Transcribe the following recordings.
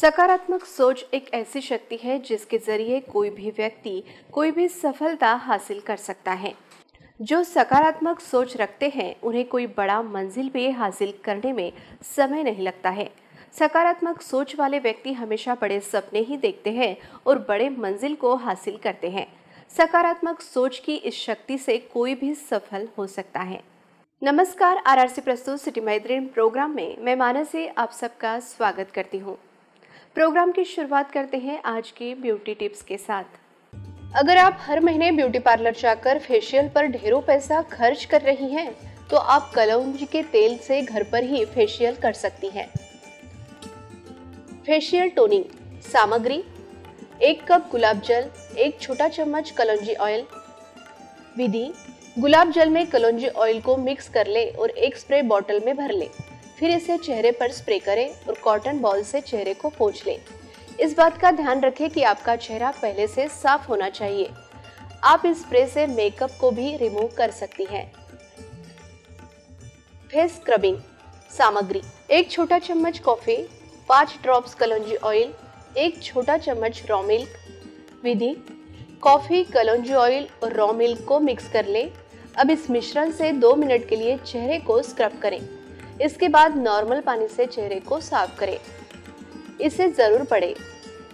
सकारात्मक सोच एक ऐसी शक्ति है जिसके जरिए कोई भी व्यक्ति कोई भी सफलता हासिल कर सकता है। जो सकारात्मक सोच रखते हैं उन्हें कोई बड़ा मंजिल भी हासिल करने में समय नहीं लगता है। सकारात्मक सोच वाले व्यक्ति हमेशा बड़े सपने ही देखते हैं और बड़े मंजिल को हासिल करते हैं। सकारात्मक सोच की इस शक्ति से कोई भी सफल हो सकता है। नमस्कार, आरआरसी प्रस्तुत सिटी माय ड्रीम प्रोग्राम में मैं मानसी आप सबका स्वागत करती हूँ। प्रोग्राम की शुरुआत करते हैं आज के ब्यूटी टिप्स के साथ। अगर आप हर महीने ब्यूटी पार्लर जाकर फेशियल पर ढेरों पैसा खर्च कर रही हैं, तो आप कलौंजी के तेल से घर पर ही फेशियल कर सकती हैं। फेशियल टोनिंग सामग्री: 1 कप गुलाब जल, 1 छोटा चम्मच कलौंजी ऑयल। विधि: गुलाब जल में कलौंजी ऑयल को मिक्स कर ले और एक स्प्रे बॉटल में भर ले। फिर इसे चेहरे पर स्प्रे करें और कॉटन बॉल से चेहरे को पोंछ लें। इस बात का ध्यान रखें कि आपका चेहरा पहले से साफ होना चाहिए। आप इस स्प्रे से मेकअप को भी रिमूव कर सकती हैं। फेस स्क्रबिंग सामग्री: 1 छोटा चम्मच कॉफी, 5 ड्रॉप्स कलौंजी ऑयल, 1 छोटा चम्मच रॉ मिल्क। विधि: कॉफी, कलौंजी ऑयल और रॉ मिल्क को मिक्स कर लें। अब इस मिश्रण से 2 मिनट के लिए चेहरे को स्क्रब करें। इसके बाद नॉर्मल पानी से चेहरे को साफ करें। इसे जरूर पड़े।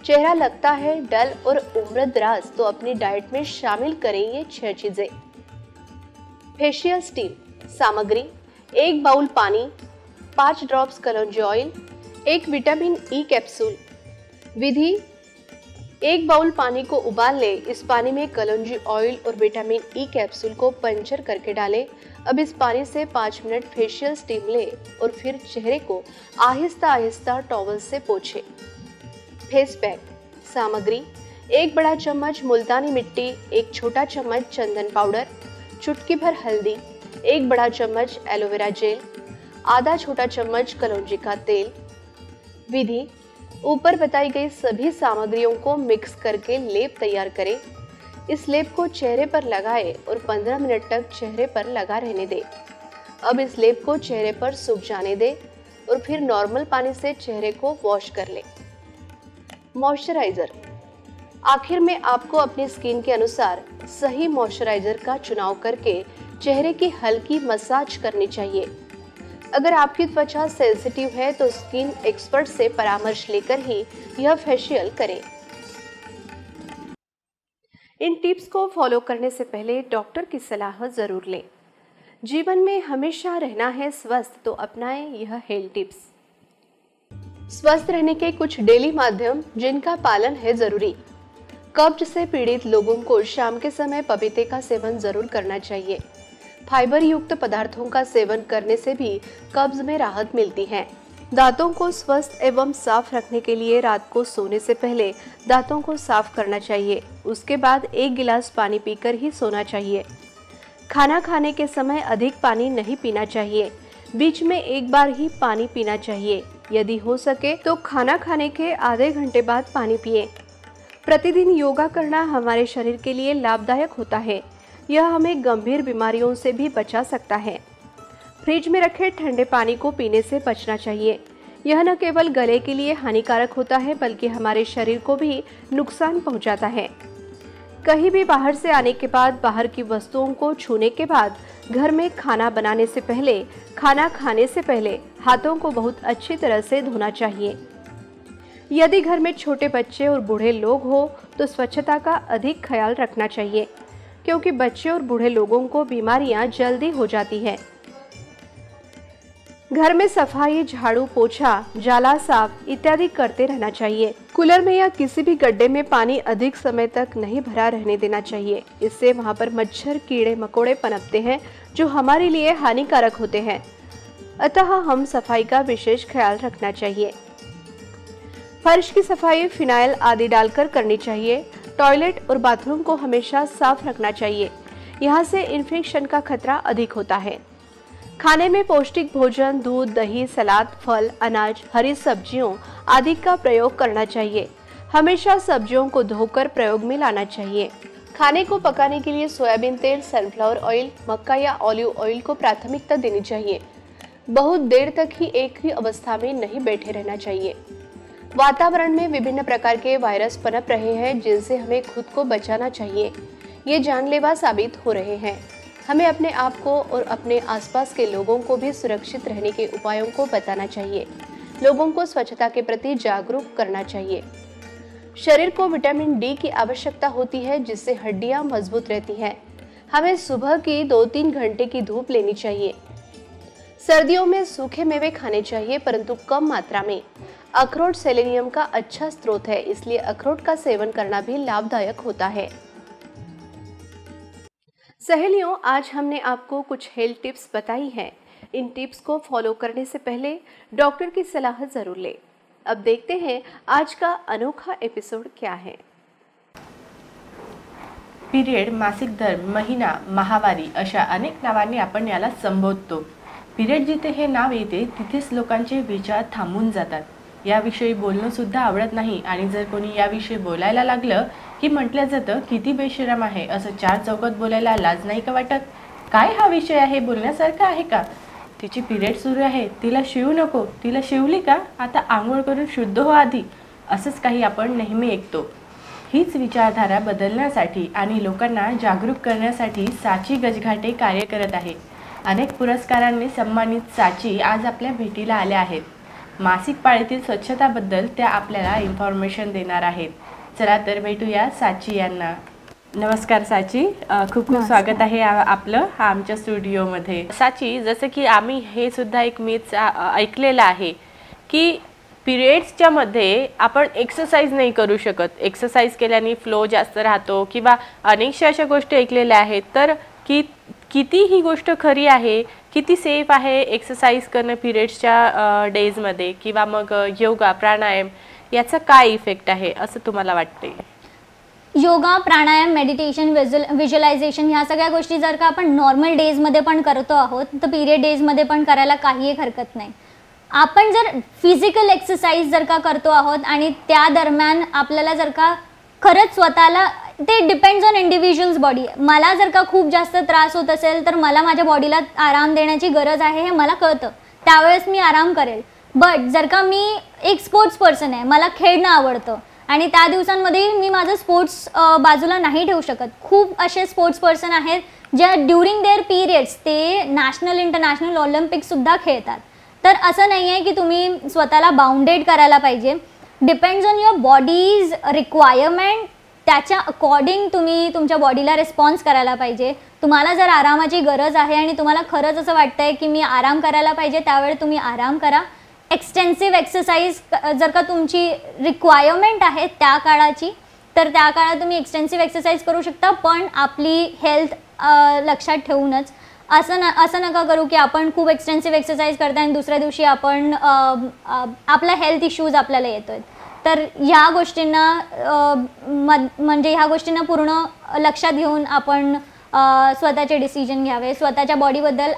चेहरा लगता है डल और उम्रदराज, तो अपनी डाइट में शामिल करें ये 6 चीजें। फेशियल स्टीम सामग्री: 1 बाउल पानी, 5 ड्रॉप्स कलौंजी ऑयल, 1 विटामिन ई कैप्सूल। विधि: 1 बाउल पानी को उबाल ले। इस पानी में कलौंजी ऑयल और विटामिन ई कैप्सूल को पंचर करके डालें। अब इस पानी से 5 मिनट फेशियल स्टीम ले और फिर चेहरे को आहिस्ता आहिस्ता टॉवल से पोंछें। फेस पैक सामग्री: 1 बड़ा चम्मच मुल्तानी मिट्टी, 1 छोटा चम्मच चंदन पाउडर, चुटकी भर हल्दी, 1 बड़ा चम्मच एलोवेरा जेल, आधा छोटा चम्मच कलौंजी का तेल। विधि: ऊपर बताई गई सभी सामग्रियों को मिक्स करके लेप तैयार करें। इस लेप को चेहरे पर लगाएं और 15 मिनट तक चेहरे पर लगा रहने दें। अब इस लेप को चेहरे पर सूख जाने दें और फिर नॉर्मल पानी से चेहरे को वॉश कर लें। मॉइस्चराइजर: आखिर में आपको अपनी स्किन के अनुसार सही मॉइस्चराइजर का चुनाव करके चेहरे की हल्की मसाज करनी चाहिए। अगर आपकी त्वचा सेंसिटिव है तो स्किन एक्सपर्ट से परामर्श लेकर ही यह फेशियल करें। इन टिप्स को फॉलो करने से पहले डॉक्टर की सलाह जरूर लें। जीवन में हमेशा रहना है स्वस्थ, तो अपनाएं यह हेल्थ टिप्स। स्वस्थ रहने के कुछ डेली माध्यम जिनका पालन है जरूरी। कब्ज से पीड़ित लोगों को शाम के समय पपीते का सेवन जरूर करना चाहिए। फाइबर युक्त पदार्थों का सेवन करने से भी कब्ज में राहत मिलती है। दांतों को स्वस्थ एवं साफ रखने के लिए रात को सोने से पहले दांतों को साफ करना चाहिए। उसके बाद 1 गिलास पानी पीकर ही सोना चाहिए। खाना खाने के समय अधिक पानी नहीं पीना चाहिए। बीच में 1 बार ही पानी पीना चाहिए। यदि हो सके तो खाना खाने के आधे घंटे बाद पानी पिएं। प्रतिदिन योगा करना हमारे शरीर के लिए लाभदायक होता है। यह हमें गंभीर बीमारियों से भी बचा सकता है। फ्रिज में रखे ठंडे पानी को पीने से बचना चाहिए। यह न केवल गले के लिए हानिकारक होता है बल्कि हमारे शरीर को भी नुकसान पहुंचाता है। कहीं भी बाहर से आने के बाद, बाहर की वस्तुओं को छूने के बाद, घर में खाना बनाने से पहले, खाना खाने से पहले हाथों को बहुत अच्छी तरह से धोना चाहिए। यदि घर में छोटे बच्चे और बूढ़े लोग हो तो स्वच्छता का अधिक ख्याल रखना चाहिए, क्योंकि बच्चे और बूढ़े लोगों को बीमारियां जल्दी हो जाती है। घर में सफाई, झाड़ू, पोछा, जाला साफ इत्यादि करते रहना चाहिए। कूलर में या किसी भी गड्ढे में पानी अधिक समय तक नहीं भरा रहने देना चाहिए। इससे वहां पर मच्छर, कीड़े मकोड़े पनपते हैं जो हमारे लिए हानिकारक होते हैं। अतः हम सफाई का विशेष ख्याल रखना चाहिए। फर्श की सफाई फिनाइल आदि डालकर करनी चाहिए। टॉयलेट और बाथरूम को हमेशा साफ रखना चाहिए। यहाँ से इन्फेक्शन का खतरा अधिक होता है। खाने में पौष्टिक भोजन, दूध, दही, सलाद, फल, अनाज, हरी सब्जियों आदि का प्रयोग करना चाहिए। हमेशा सब्जियों को धोकर प्रयोग में लाना चाहिए। खाने को पकाने के लिए सोयाबीन तेल, सनफ्लावर ऑयल, मक्का या ऑलिव ऑयल को प्राथमिकता देनी चाहिए। बहुत देर तक ही एक ही अवस्था में नहीं बैठे रहना चाहिए। वातावरण में विभिन्न प्रकार के वायरस पनप रहे हैं जिनसे हमें खुद को बचाना चाहिए। ये जानलेवा साबित हो रहे हैं। हमें अपने आप को और अपने आसपास के लोगों को भी सुरक्षित रहने के उपायों को बताना चाहिए। लोगों को स्वच्छता के प्रति जागरूक करना चाहिए। शरीर को विटामिन डी की आवश्यकता होती है जिससे हड्डियां मजबूत रहती हैं। हमें सुबह की 2-3 घंटे की धूप लेनी चाहिए। सर्दियों में सूखे मेवे खाने चाहिए परंतु कम मात्रा में। अखरोट सेलेनियम का अच्छा स्रोत है, इसलिए अखरोट का सेवन करना भी लाभदायक होता है। सहेलियों, आज हमने आपको कुछ हेल्थ टिप्स बताई हैं। इन टिप्स को फॉलो करने से पहले डॉक्टर की सलाह जरूर लें। अब देखते हैं आज का अनोखा एपिसोड क्या है। पिरियड, मासिक धर्म, महिना, माहवारी अशा अनेक नावांनी आपण याला संबोधतो। पिरियड जिथे हे नाव येते तिथेच लोकांचे विचार थांबून जातात। याविषयी बोलणं सुद्धा आवडत नाही आणि जर कोणी याविषयी बोलायला लागलं की म्हटलं जातं किती बेशरम आहे, असं चार चौकात बोलायला लाज नाही का वाटत? काय हा विषय आहे, बोलण्यासारखा आहे का? तिची पिरियड सुरू आहे, तिला शिवू नको, तिला शिवली का, आता आंघोळ करून शुद्ध हो आधी, असंच काही आपण नेहमी ऐकतो। हीच विचारधारा बदलण्यासाठी आणि लोकांना जागरूक करण्यासाठी साची गजघाटे कार्य करत आहे। अनेक पुरस्कारांनी सन्मानित साची आज आपल्या भेटीला आल्या आहेत। मासिक पाळीतील स्वच्छताबद्दल त्या आपल्याला इन्फॉर्मेशन देणार आहेत। चला तर भेटूया साची यांना। नमस्कार साची, खूप खूप स्वागत आहे आपलं आमच्या स्टुडिओमध्ये। साची, जसं की आम्ही हे सुद्धा एक मिथ ऐकलेलं आहे की पिरियड्सच्या मध्ये आपण एक्सरसाइज नाही करू शकत, एक्सरसाइज केल्याने फ्लो जास्त राहतो किंवा अनेकशा अशा गोष्टी ऐकलेल्या आहेत। तर किती ही गोष्ट खरी आहे, किती सेफ आहे एक्सरसाइज करणं पिरियड्सच्या डेजमध्ये किंवा मग योगा, प्राणायाम याचा काय इफेक्ट आहे असं तुम्हाला वाटते? योगा, प्राणायाम, मेडिटेशन, व्हिज्युअलायझेशन ह्या सगळ्या गोष्टी जर का आपण नॉर्मल डेजमध्ये पण करतो आहोत तर पिरियड डेजमध्ये पण करायला काही हरकत नाही। आपण जर फिजिकल एक्सरसाइज जर का करतो आहोत आणि त्या दरम्यान आपल्याला जर का खरंच स्वतःला, ते डिपेंड्स ऑन इंडिव्हिज्युअल्स बॉडी। मला जर का खूप जास्त त्रास होत असेल तर मला माझ्या बॉडीला आराम देण्याची गरज आहे हे मला कळतं, त्यावेळेस मी आराम करेल। बट जर का मी एक स्पोर्ट्स पर्सन आहे, मला खेळणं आवडतं आणि त्या दिवसांमध्ये मी माझं स्पोर्ट्स बाजूला नाही ठेवू शकत। खूप असे स्पोर्ट्स पर्सन आहेत ज्या ड्युरिंग देअर पिरियड्स ते नॅशनल, इंटरनॅशनल, ऑलिम्पिक्ससुद्धा खेळतात। तर असं नाही आहे की तुम्ही स्वतःला बाउंडेड करायला पाहिजे। Depends on your bodies requirement, त्याच्या अकॉर्डिंग तुम्ही तुमच्या बॉडीला रिस्पॉन्स करायला पाहिजे। तुम्हाला जर आरामाची गरज आहे आणि तुम्हाला खरंच असं वाटतंय की मी आराम करायला पाहिजे, त्यावेळी तुम्ही आराम करा। एक्सटेन्सिव्ह एक्सरसाइज जर का तुमची रिक्वायरमेंट आहे त्या काळाची, तर त्या काळात तुम्ही एक्सटेन्सिव्ह एक्सरसाइज करू शकता, पण आपली हेल्थ लक्षात ठेवूनच। असं नका करू की आपण खूप एक्सटेन्सिव्ह एक्सरसाइज करताय आणि दुसऱ्या दिवशी आपण आपला हेल्थ इश्यूज आपल्याला येतोय। तर ह्या गोष्टींना म्हणजे ह्या गोष्टींना पूर्ण लक्षात घेऊन आपण स्वतःचे डिसिजन घ्यावे। स्वतःच्या बॉडीबद्दल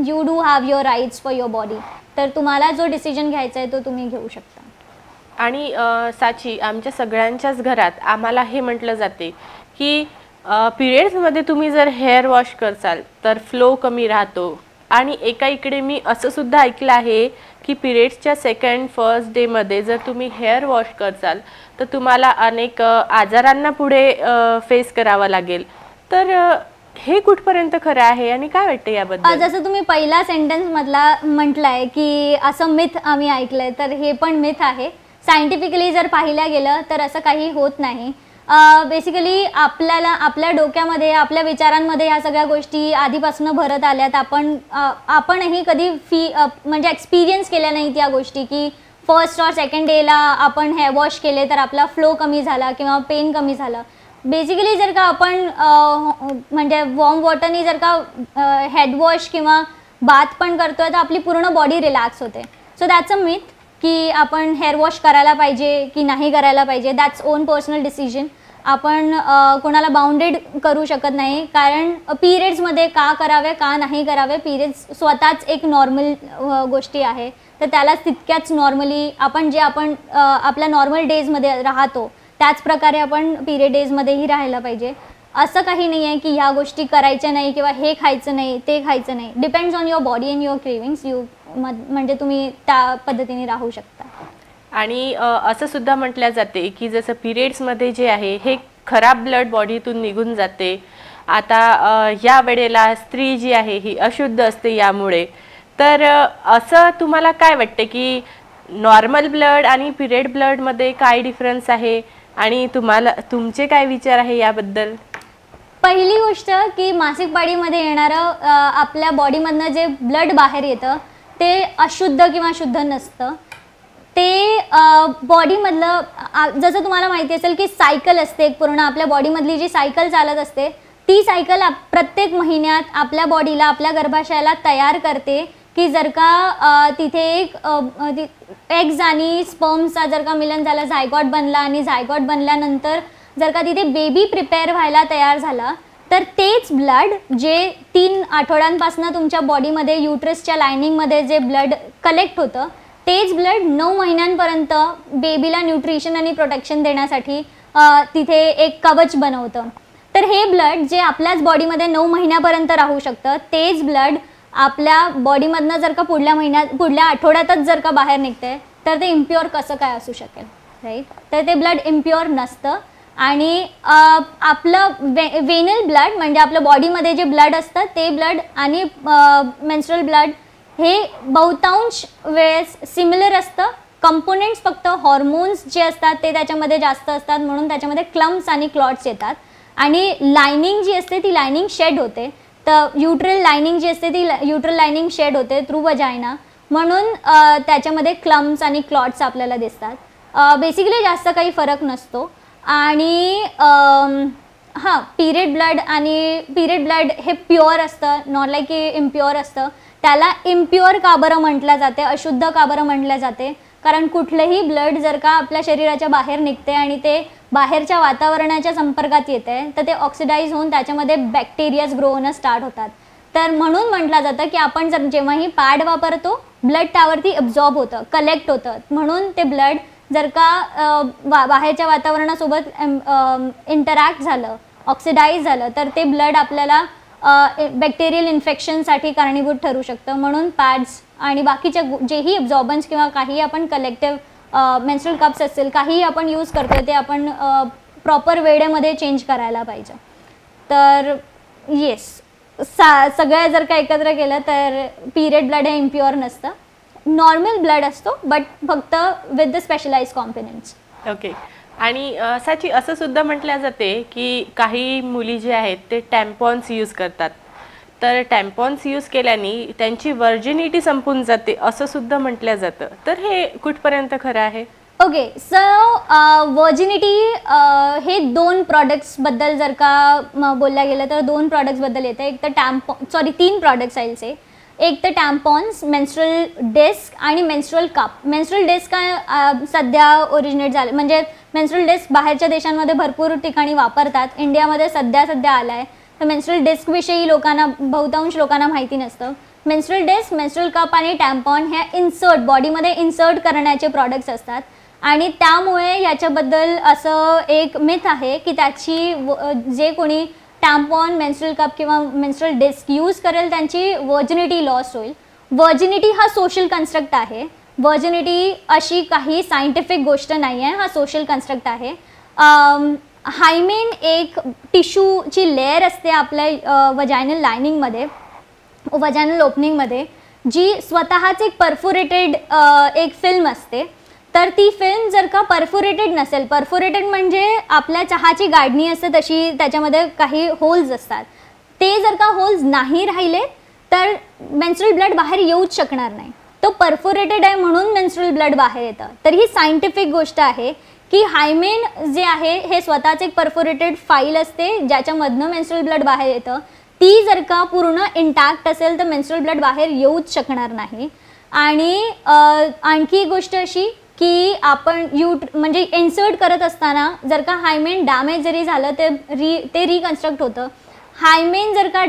you do have your rights for your body, तर तुम्हाला जो डिसिजन घ्यायचा आहे तो तुम्ही घेऊ शकता। आणि साची, आमच्या सगळ्यांच्याच घरात आम्हाला हे म्हटलं जाते की पिरियड्समध्ये तुम्ही जर हेअर वॉश करसाल तर फ्लो कमी राहतो। आणि एका इकडे मी असं सुद्धा ऐकलं आहे की पिरियड्सच्या सेकंड, फर्स्ट डेमध्ये जर तुम्ही हेअर वॉश करसाल तर तुम्हाला अनेक आजारांना पुढे फेस करावं लागेल। तर हे कुठपर्यंत खरं आहे आणि काय वाटतं याबद्दल? जसं तुम्ही पहिला सेंटेन्स मधला म्हटलंय की असं मिथ आम्ही ऐकलंय, तर हे पण मिथ आहे। सायंटिफिकली जर पाहिलं गेलं तर असं काही होत नाही। बेसिकली आपल्याला आपल्या डोक्यामध्ये, आपल्या विचारांमध्ये ह्या सगळ्या गोष्टी आधीपासून भरत आल्यात। आपणही कधी म्हणजे एक्सपिरियन्स केल्या नाहीत या गोष्टी की फर्स्ट और सेकंड डेला आपण हेअर वॉश केले तर आपला फ्लो कमी झाला किंवा पेन कमी झालं। बेसिकली जर का आपण म्हणजे वॉर्म वॉटरनी जर का हेड वॉश किंवा बाथ पण करतोय तर आपली पूर्ण बॉडी रिलॅक्स होते। सो दॅट्स अ मिथ की आपण हेअर वॉश करायला पाहिजे की नाही करायला पाहिजे, दॅट्स ओन पर्सनल डिसिजन। आपण कोणाला बाउंडेड करू शकत नाही, कारण पिरियड्समध्ये का करावे का नाही करावे, पिरियड्स स्वतःच एक नॉर्मल गोष्टी आहे, तर त्याला तितक्याच नॉर्मली आपण जे आपण आपल्या नॉर्मल डेजमध्ये राहतो त्याच प्रकारे आपण पिरियड डेजमध्येही राहायला पाहिजे। असं काही नाही आहे की ह्या गोष्टी करायच्या नाही किंवा हे खायचं नाही ते खायचं नाही। Depends on your body and your cravings, म्हणजे तुम्ही त्या पद्धतीने राहू शकता। आणि असं सुद्धा म्हटलं जाते की जसं पिरियड्समध्ये जे आहे हे खराब ब्लड बॉडीतून निघून जाते. आता या वेळेला स्त्री जी आहे ही अशुद्ध असते यामुळे. तर असं तुम्हाला काय वाटते की नॉर्मल ब्लड आणि पिरियड ब्लडमध्ये काय डिफरन्स आहे आणि तुमचे काय विचार आहे याबद्दल? पहिली गोष्ट की मासिक पाळीमध्ये येणारं आपल्या बॉडीमधनं जे ब्लड बाहेर येतं ते अशुद्ध किंवा शुद्ध नसतं. ते बॉडीमधलं जसं तुम्हाला माहिती असेल की सायकल असते पूर्ण आपल्या बॉडीमधली जी सायकल चालत असते ती सायकल प्रत्येक महिन्यात आपल्या बॉडीला आपल्या गर्भाशयाला तयार करते की जर का तिथे एक एग्ज आणि स्पर्मचा जर का मिलन झालं, झायगॉट बनला आणि झायगॉट बनल्यानंतर जर का तिथे बेबी प्रिपेअर व्हायला तयार झाला तर तेच ब्लड जे 3 आठवड्यांपासून तुमच्या बॉडीमध्ये युट्रसच्या लायनिंगमध्ये जे ब्लड कलेक्ट होतं तेच ब्लड 9 महिन्यांपर्यंत बेबीला न्यूट्रिशन आणि प्रोटेक्शन देण्यासाठी तिथे एक कवच बनवतं. तर हे ब्लड जे आपल्याच बॉडीमध्ये 9 महिन्यापर्यंत राहू शकतं तेच ब्लड आपल्या बॉडीमधनं जर का पुढल्या आठवड्यातच जर का बाहेर निघते तर ते इम्प्युअर कसं काय असू शकेल, राईट? तर ते ब्लड इम्प्युअर नसतं. आणि आपलं वेनल ब्लड म्हणजे आपल्या बॉडीमध्ये जे ब्लड असतं ते ब्लड आणि मेन्स्ट्रुअल ब्लड हे बहुतांश वेळेस सिमिलर असतं. कंपोनेंट्स फक्त हॉर्मोन्स जे असतात ते त्याच्यामध्ये जास्त असतात म्हणून त्याच्यामध्ये क्लम्प्स आणि क्लॉट्स येतात. आणि लायनिंग जी असते ती लायनिंग शेड होते. तर युट्रल लायनिंग जी असते ती युट्रल लायनिंग शेड होते थ्रू वजायना म्हणून त्याच्यामध्ये क्लम्प्स आणि क्लॉट्स आपल्याला दिसतात. बेसिकली जास्त काही फरक नसतो. आणि हां, पिरियड ब्लड हे प्युअर असतं, नॉट लाईक की इम्प्युअर असतं. त्याला इम्प्युअर का बरं म्हटलं जाते, अशुद्ध का बरं म्हटलं जाते? कारण कुठलंही ब्लड जर का आपल्या शरीराच्या बाहेर निघते आणि ते बाहेरच्या वातावरणाच्या संपर्कात येते तर ते ऑक्सिडाईज होऊन त्याच्यामध्ये बॅक्टेरियाज ग्रो होणं स्टार्ट होतात. तर म्हणून म्हटलं जातं की आपण जर जेव्हाही पॅड वापरतो ब्लड त्यावरती अब्झॉर्ब होतं, कलेक्ट होतं. म्हणून ते ब्लड जर का बाहेरच्या वातावरणासोबत इंटरॅक्ट झालं, ऑक्सिडाईज झालं तर ते ब्लड आपल्याला बॅक्टेरियल इन्फेक्शनसाठी कारणीभूत ठरू शकतं. म्हणून पॅड्स आणि बाकीच्या जेही अब्झॉर्बन्स किंवा काही आपण कलेक्टिव्ह मेन्स्ट्रुअल कप्स असतील काहीही आपण यूज करतो ते आपण प्रॉपर वेळेमध्ये चेंज करायला पाहिजे. तर येस, सगळं जर का एकत्र केलं तर पिरियड ब्लड हे इम्प्युअर नसतं, नॉर्मल ब्लड असतो बट फक्त with the specialize components. Okay. आणि साची असं सुद्धा म्हटलं जाते की काही मुली जे आहेत ते टॅम्पॉन्स यूज करतात. तर टॅम्पॉन्स यूज केल्याने त्यांची व्हर्जिनिटी संपून जाते असं सुद्धा म्हटलं जातं. तर हे कुठपर्यंत खरं आहे? ओके, सो व्हर्जिनिटी हे 2 प्रॉडक्ट्सबद्दल जर का बोलल्या गेलं तर 2 प्रॉडक्ट्सबद्दल येतं. एक तर 3 प्रॉडक्ट्स आहे से. एक तर टॅम्पॉन्स, मेन्स्ट्रुअल डिस्क आणि मेन्स्ट्रुअल कप. मेन्स्ट्रुअल डिस्क सध्या ओरिजिनेट झाले म्हणजे मेन्स्ट्रुअल डिस्क बाहेरच्या देशांमध्ये भरपूर ठिकाणी वापरतात. इंडियामध्ये सध्या आला आहे. तर मेन्स्ट्रुअल डिस्कविषयी बहुतांश लोकांना माहिती नसतं. मेन्स्ट्रुअल डिस्क, मेन्स्ट्रुअल कप आणि टॅम्पॉन हे बॉडीमध्ये इन्सर्ट करण्याचे प्रॉडक्ट्स असतात. आणि त्यामुळे याच्याबद्दल असं एक मिथ आहे की त्याची जे कोणी टॅम्पॉन, मेन्स्ट्रुअल कप किंवा मेन्स्ट्रुअल डिस्क यूज करेल त्यांची व्हर्जिनिटी लॉस होईल. व्हर्जिनिटी हा सोशल कन्स्ट्रक्ट आहे. व्हर्जिनिटी अशी काही सायंटिफिक गोष्ट नाही आहे, हा सोशल कन्स्ट्रक्ट आहे. हायमेन एक टिश्यूची लेअर असते आपल्या वजायनल लायनिंगमध्ये, वजायनल ओपनिंगमध्ये, जी स्वतःच एक परफोरेटेड एक फिल्म असते. तर ती फिल्म जर का परफोरेटेड नसेल, परफोरेटेड म्हणजे आपल्या चहाची गाडणी असते तशी त्याच्यामध्ये काही होल्स असतात, ते जर का होल्स नाही राहिले तर मेन्स्ट्रुअल ब्लड बाहेर येऊच शकणार नाही. तो परफोरेटेड आहे म्हणून मेन्स्ट्रुअल ब्लड बाहेर येतं. तर ही सायंटिफिक गोष्ट आहे की हायमेन जे आहे हे स्वतःच एक परफोरेटेड फाईल असते ज्याच्यामधनं मेन्स्ट्रुअल ब्लड बाहेर येतं. ती जर का पूर्ण इंटॅक्ट असेल तर मेन्स्ट्रुअल ब्लड बाहेर येऊच शकणार नाही. आणि आणखी एक गोष्ट अशी की आपण म्हणजे इन्सर्ट करत असताना जर का हायमेन डॅमेज जरी झालं ते रिकन्स्ट्रक्ट होतं. हायमेन जर का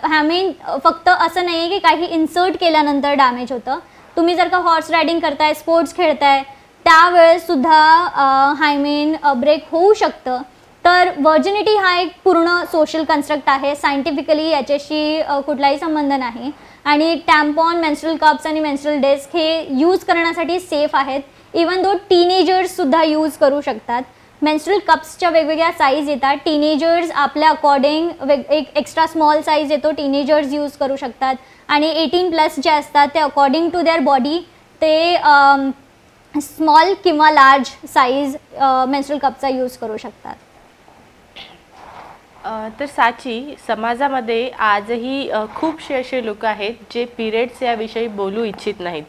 हायमेन फक्त असं नाही आहे की काही इन्सर्ट केल्यानंतर डॅमेज होतं. तुम्ही जर का हॉर्स रायडिंग करताय, स्पोर्ट्स खेळताय त्यावेळेससुद्धा हायमेन ब्रेक होऊ शकतं. तर व्हर्जिनिटी हा एक पूर्ण सोशल कन्स्ट्रक्ट आहे. सायंटिफिकली याच्याशी कुठलाही संबंध नाही. आणि टॅम्पॉन, मेन्स्ट्रुअल कप्स आणि मेन्स्ट्रुअल डिस्क हे यूज करण्यासाठी सेफ आहेत. इवन दो टीनेजर्ससुद्धा यूज करू शकतात. मेन्स्ट्रुअल कप्सच्या वेगवेगळ्या साईज येतात. टीनेजर्स आपल्या अकॉर्डिंग एक एक्स्ट्रा स्मॉल साईज येतो, टीनेजर्स यूज करू शकतात. आणि 18+ जे असतात ते अकॉर्डिंग टू देअर बॉडी ते स्मॉल किंवा लार्ज साईज मेन्स्ट्रुअल कपचा यूज करू शकतात. तर साची, समाजामध्ये आजही खूपसे असे लोक आहेत जे पिरियड्स याविषयी बोलू इच्छित नाहीत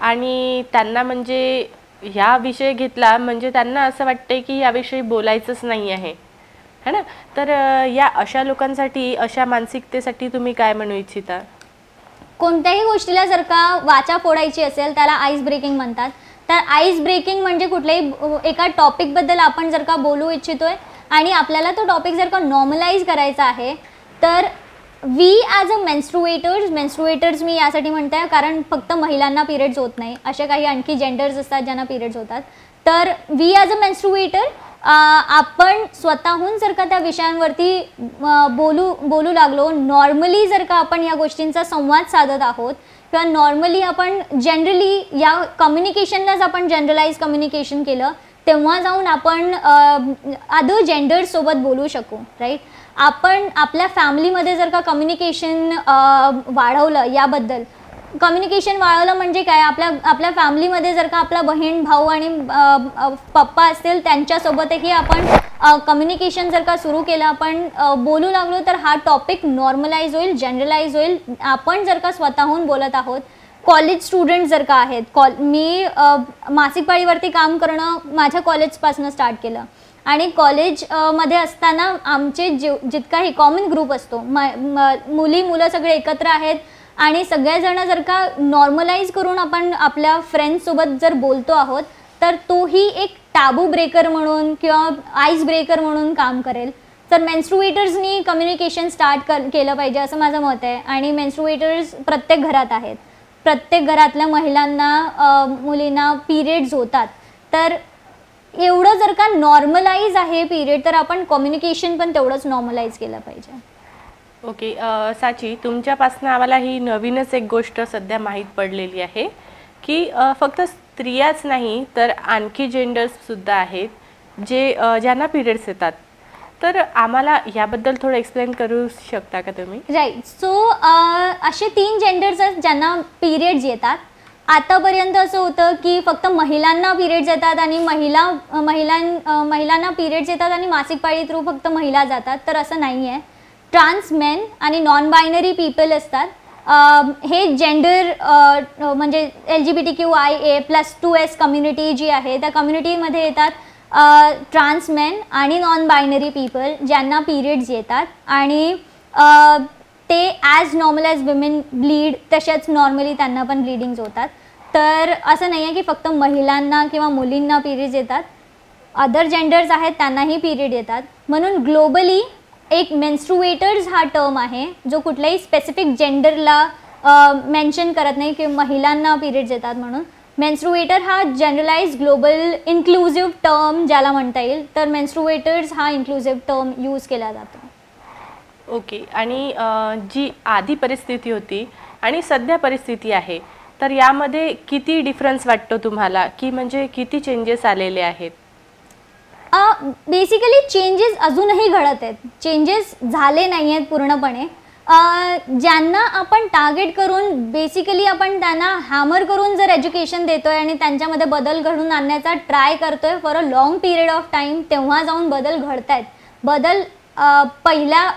आणि त्यांना म्हणजे ह्या विषय घेतला म्हणजे त्यांना असं वाटते की याविषयी बोलायचंच नाही आहे, है ना. तर या अशा लोकांसाठी, अशा मानसिकतेसाठी तुम्ही काय म्हणू इच्छिता? कोणत्याही गोष्टीला जर का वाचा फोडायची असेल त्याला आईस ब्रेकिंग म्हणतात. तर आईस ब्रेकिंग म्हणजे कुठल्याही एका टॉपिकबद्दल आपण जर का बोलू इच्छितोय आणि आपल्याला तो टॉपिक जर का नॉर्मलाइज करायचा आहे तर वी ॲज अ मेन्स्ट्रुएटर्स मी यासाठी म्हणते कारण फक्त महिलांना पिरियड्स होत नाही, असे काही आणखी जेंडर्स असतात ज्यांना पिरियड्स होतात. तर वी ॲज अ मेन्स्ट्रुएटर आपण स्वतःहून जर का त्या विषयांवरती बोलू लागलो, नॉर्मली जर का आपण या गोष्टींचा संवाद साधत आहोत किंवा नॉर्मली आपण जनरली या कम्युनिकेशनलाच आपण जनरलाइज कम्युनिकेशन केलं, तेव्हा जाऊन आपण अदर जेंडर्ससोबत बोलू शकू, राईट. आपण आपल्या फॅमिलीमध्ये जर का कम्युनिकेशन वाढवलं, याबद्दल कम्युनिकेशन वाढवलं म्हणजे काय, आपल्या फॅमिलीमध्ये जर का आपला बहीण भाऊ आणि पप्पा असतील त्यांच्यासोबतही आपण कम्युनिकेशन जर का सुरू केलं, आपण बोलू लागलो तर हा टॉपिक नॉर्मलाइज होईल, जनरलाइज होईल. आपण जर का स्वतःहून बोलत आहोत, कॉलेज स्टुडंट जर का आहेत, मी मासिक पाळीवरती काम करणं माझ्या कॉलेजपासून स्टार्ट केलं आणि कॉलेजमध्ये असताना आमचे जितकाही कॉमन ग्रुप असतो, मुलं सगळे एकत्र आहेत आणि सगळेजण जर का नॉर्मलाइज करून आपण आपल्या फ्रेंड्ससोबत जर बोलतो आहोत तर तोही एक टॅबू ब्रेकर म्हणून किंवा आईस ब्रेकर म्हणून काम करेल. तर मेन्स्ट्रुएटर्सनी कम्युनिकेशन स्टार्ट केलं पाहिजे असं माझं मत आहे. आणि मेन्स्ट्रुएटर्स प्रत्येक घरात आहेत, प्रत्येक घरातल्या महिलांना मुलींना पिरियड्स होतात. तर एवढं जर का नॉर्मलाइज आहे पिरियड तर आपण कम्युनिकेशन पण तेवढंच नॉर्मलाइज केलं पाहिजे. ओके. साची, तुमच्यापासून आम्हाला ही नवीनच एक गोष्ट सध्या माहीत पडलेली आहे की फक्त स्त्रियाच नाही तर आणखी जेंडर्ससुद्धा आहेत ज्यांना पिरियड्स येतात. तर आम्हाला याबद्दल थोडं एक्सप्लेन करू शकता का तुम्ही? राईट. सो असे 3 जेंडर्स आहेत ज्यांना पिरियड्स येतात. आतापर्यंत असं होतं की फक्त महिलांना पिरियड्स येतात आणि महिलांना पिरियड्स येतात आणि मासिक पाळी थ्रू फक्त महिला जातात. तर असं नाही आहे. ट्रान्स मेन आणि नॉन बायनरी पीपल असतात. हे जेंडर म्हणजे LGBTQIA+2S कम्युनिटी जी आहे त्या कम्युनिटीमध्ये येतात. ट्रान्स मेन आणि नॉन बायनरी पीपल ज्यांना पिरियड्स येतात आणि ते as normal as women bleed तसेच नॉर्मली त्यांना पण ब्लीडिंग्स होतात. तर असं नाही आहे की फक्त महिलांना किंवा मुलींना पिरियड्स येतात, अदर जेंडर्स आहेत त्यांनाही पिरियड येतात. म्हणून ग्लोबली एक मेन्स्ट्रुएटर्स हा टर्म आहे जो कुठल्याही स्पेसिफिक जेंडरला मेन्शन करत नाही की महिलांना पिरियड्स येतात म्हणून. मेन्स्ट्रुएटर हा जनरलाइज ग्लोबल इन्क्लुझिव्ह टर्म ज्याला म्हणता येईल. तर मेन्स्ट्रुएटर्स हा इन्क्लुझिव्ह टर्म यूज केला जातो. ओके. आणि जी आधी परिस्थिती होती आणि सध्या परिस्थिती आहे तर यामध्ये किती डिफरन्स वाटतो तुम्हाला, की म्हणजे किती चेंजेस आलेले आहेत? बेसिकली चेंजेस अजूनही घडत आहेत, चेंजेस झाले नाही आहेत पूर्णपणे. ज्यांना आपण टार्गेट करून बेसिकली आपण त्यांना हॅमर करून जर एज्युकेशन देतोय आणि त्यांच्यामध्ये बदल घडवून आणण्याचा ट्राय करतोय for a long period of time, तेव्हा जाऊन बदल घडत आहेत. बदल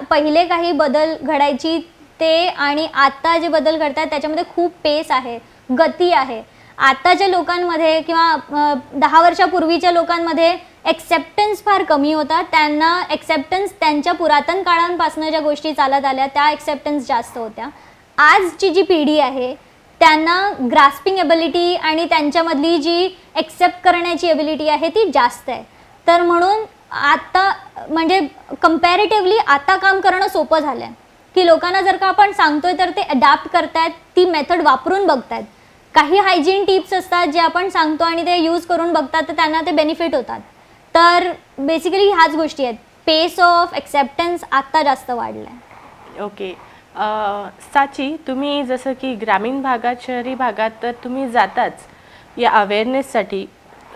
पहिले काही बदल घडायची ते आणि आत्ता जे बदल घडत आहेत त्याच्यामध्ये खूप पेस आहे, गती आहे. आताच्या लोकांमध्ये किंवा 10 वर्षापूर्वीच्या लोकांमध्ये एक्सेप्टन्स फार कमी होता. त्यांना एक्सेप्टन्स त्यांच्या पुरातन काळांपासून ज्या गोष्टी चालत आल्या त्या एक्सेप्टन्स जास्त होत्या. आजची जी पिढी आहे त्यांना ग्रास्पिंग एबिलिटी आणि त्यांच्यामधली जी एक्सेप्ट करण्याची एबिलिटी आहे ती जास्त आहे. तर म्हणून आता म्हणजे कंपॅरेटिव्हली आता काम करणं सोपं झालं आहे की लोकांना जर का आपण सांगतोय तर ते अडॅप्ट करतायत, ती मेथड वापरून बघतायत. काही हायजीन टिप्स असतात जे आपण सांगतो आणि ते यूज करून बघतात तर त्यांना ते बेनिफिट होतात. तर बेसिकली ह्याच गोष्टी आहेत. पेस ऑफ एक्सेप्टन्स आत्ता जास्त वाढला आहे. ओके. साची, तुम्ही जसं की ग्रामीण भागात, शहरी भागात तर तुम्ही जाताच, या अवेअरनेससाठी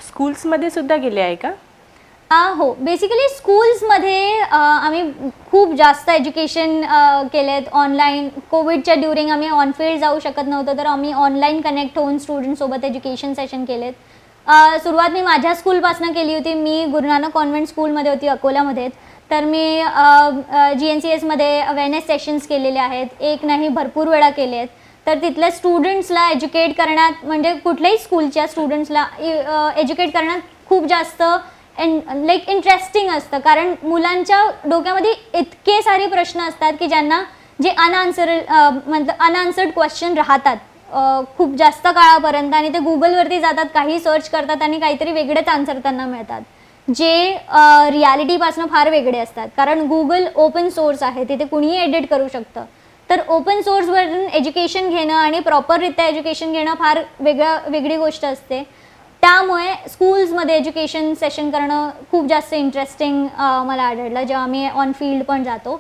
स्कूल्समध्ये सुद्धा गेले आहे का? हो, बेसिकली स्कूल्समध्ये आम्ही खूप जास्त एज्युकेशन केलेत ऑनलाईन. कोविडच्या ड्युरिंग आम्ही ऑनफिल्ड जाऊ शकत नव्हतो, तर आम्ही ऑनलाईन कनेक्ट होऊन स्टुडंटसोबत एज्युकेशन सेशन केलेत. सुरुवात मी माझ्या स्कूलपासून केली होती. मी गुरु नानक कॉन्व्हेंट स्कूलमध्ये होती अकोलामध्ये. तर मी GNCSमध्ये अवेअरनेस सेशन्स केलेले आहेत, एक नाही भरपूर वेळा केले आहेत. तर तिथल्या स्टुडंट्सला एज्युकेट करण्यात, म्हणजे कुठल्याही स्कूलच्या स्टुडंट्सला एज्युकेट करण्यात खूप जास्त लाईक इंटरेस्टिंग असतं. कारण मुलांच्या डोक्यामध्ये इतके सारे प्रश्न असतात की ज्यांना जे अनआन्सर्ड क्वेश्चन राहतात खूप जास्त काळापर्यंत, आणि ते गुगलवरती जातात, काही सर्च करतात आणि काहीतरी वेगळेच आन्सर त्यांना मिळतात, जे रियालिटीपासून फार वेगळे असतात. कारण गुगल ओपन सोर्स आहे, तिथे कुणीही एडिट करू शकतं. तर ओपन सोर्सवरून एज्युकेशन घेणं आणि प्रॉपररित्या एज्युकेशन घेणं फार वेगळी गोष्ट असते. त्यामुळे स्कूल्समध्ये एज्युकेशन सेशन करणं खूप जास्त इंटरेस्टिंग मला आढळलं जेव्हा आम्ही ऑन फील्ड पण जातो.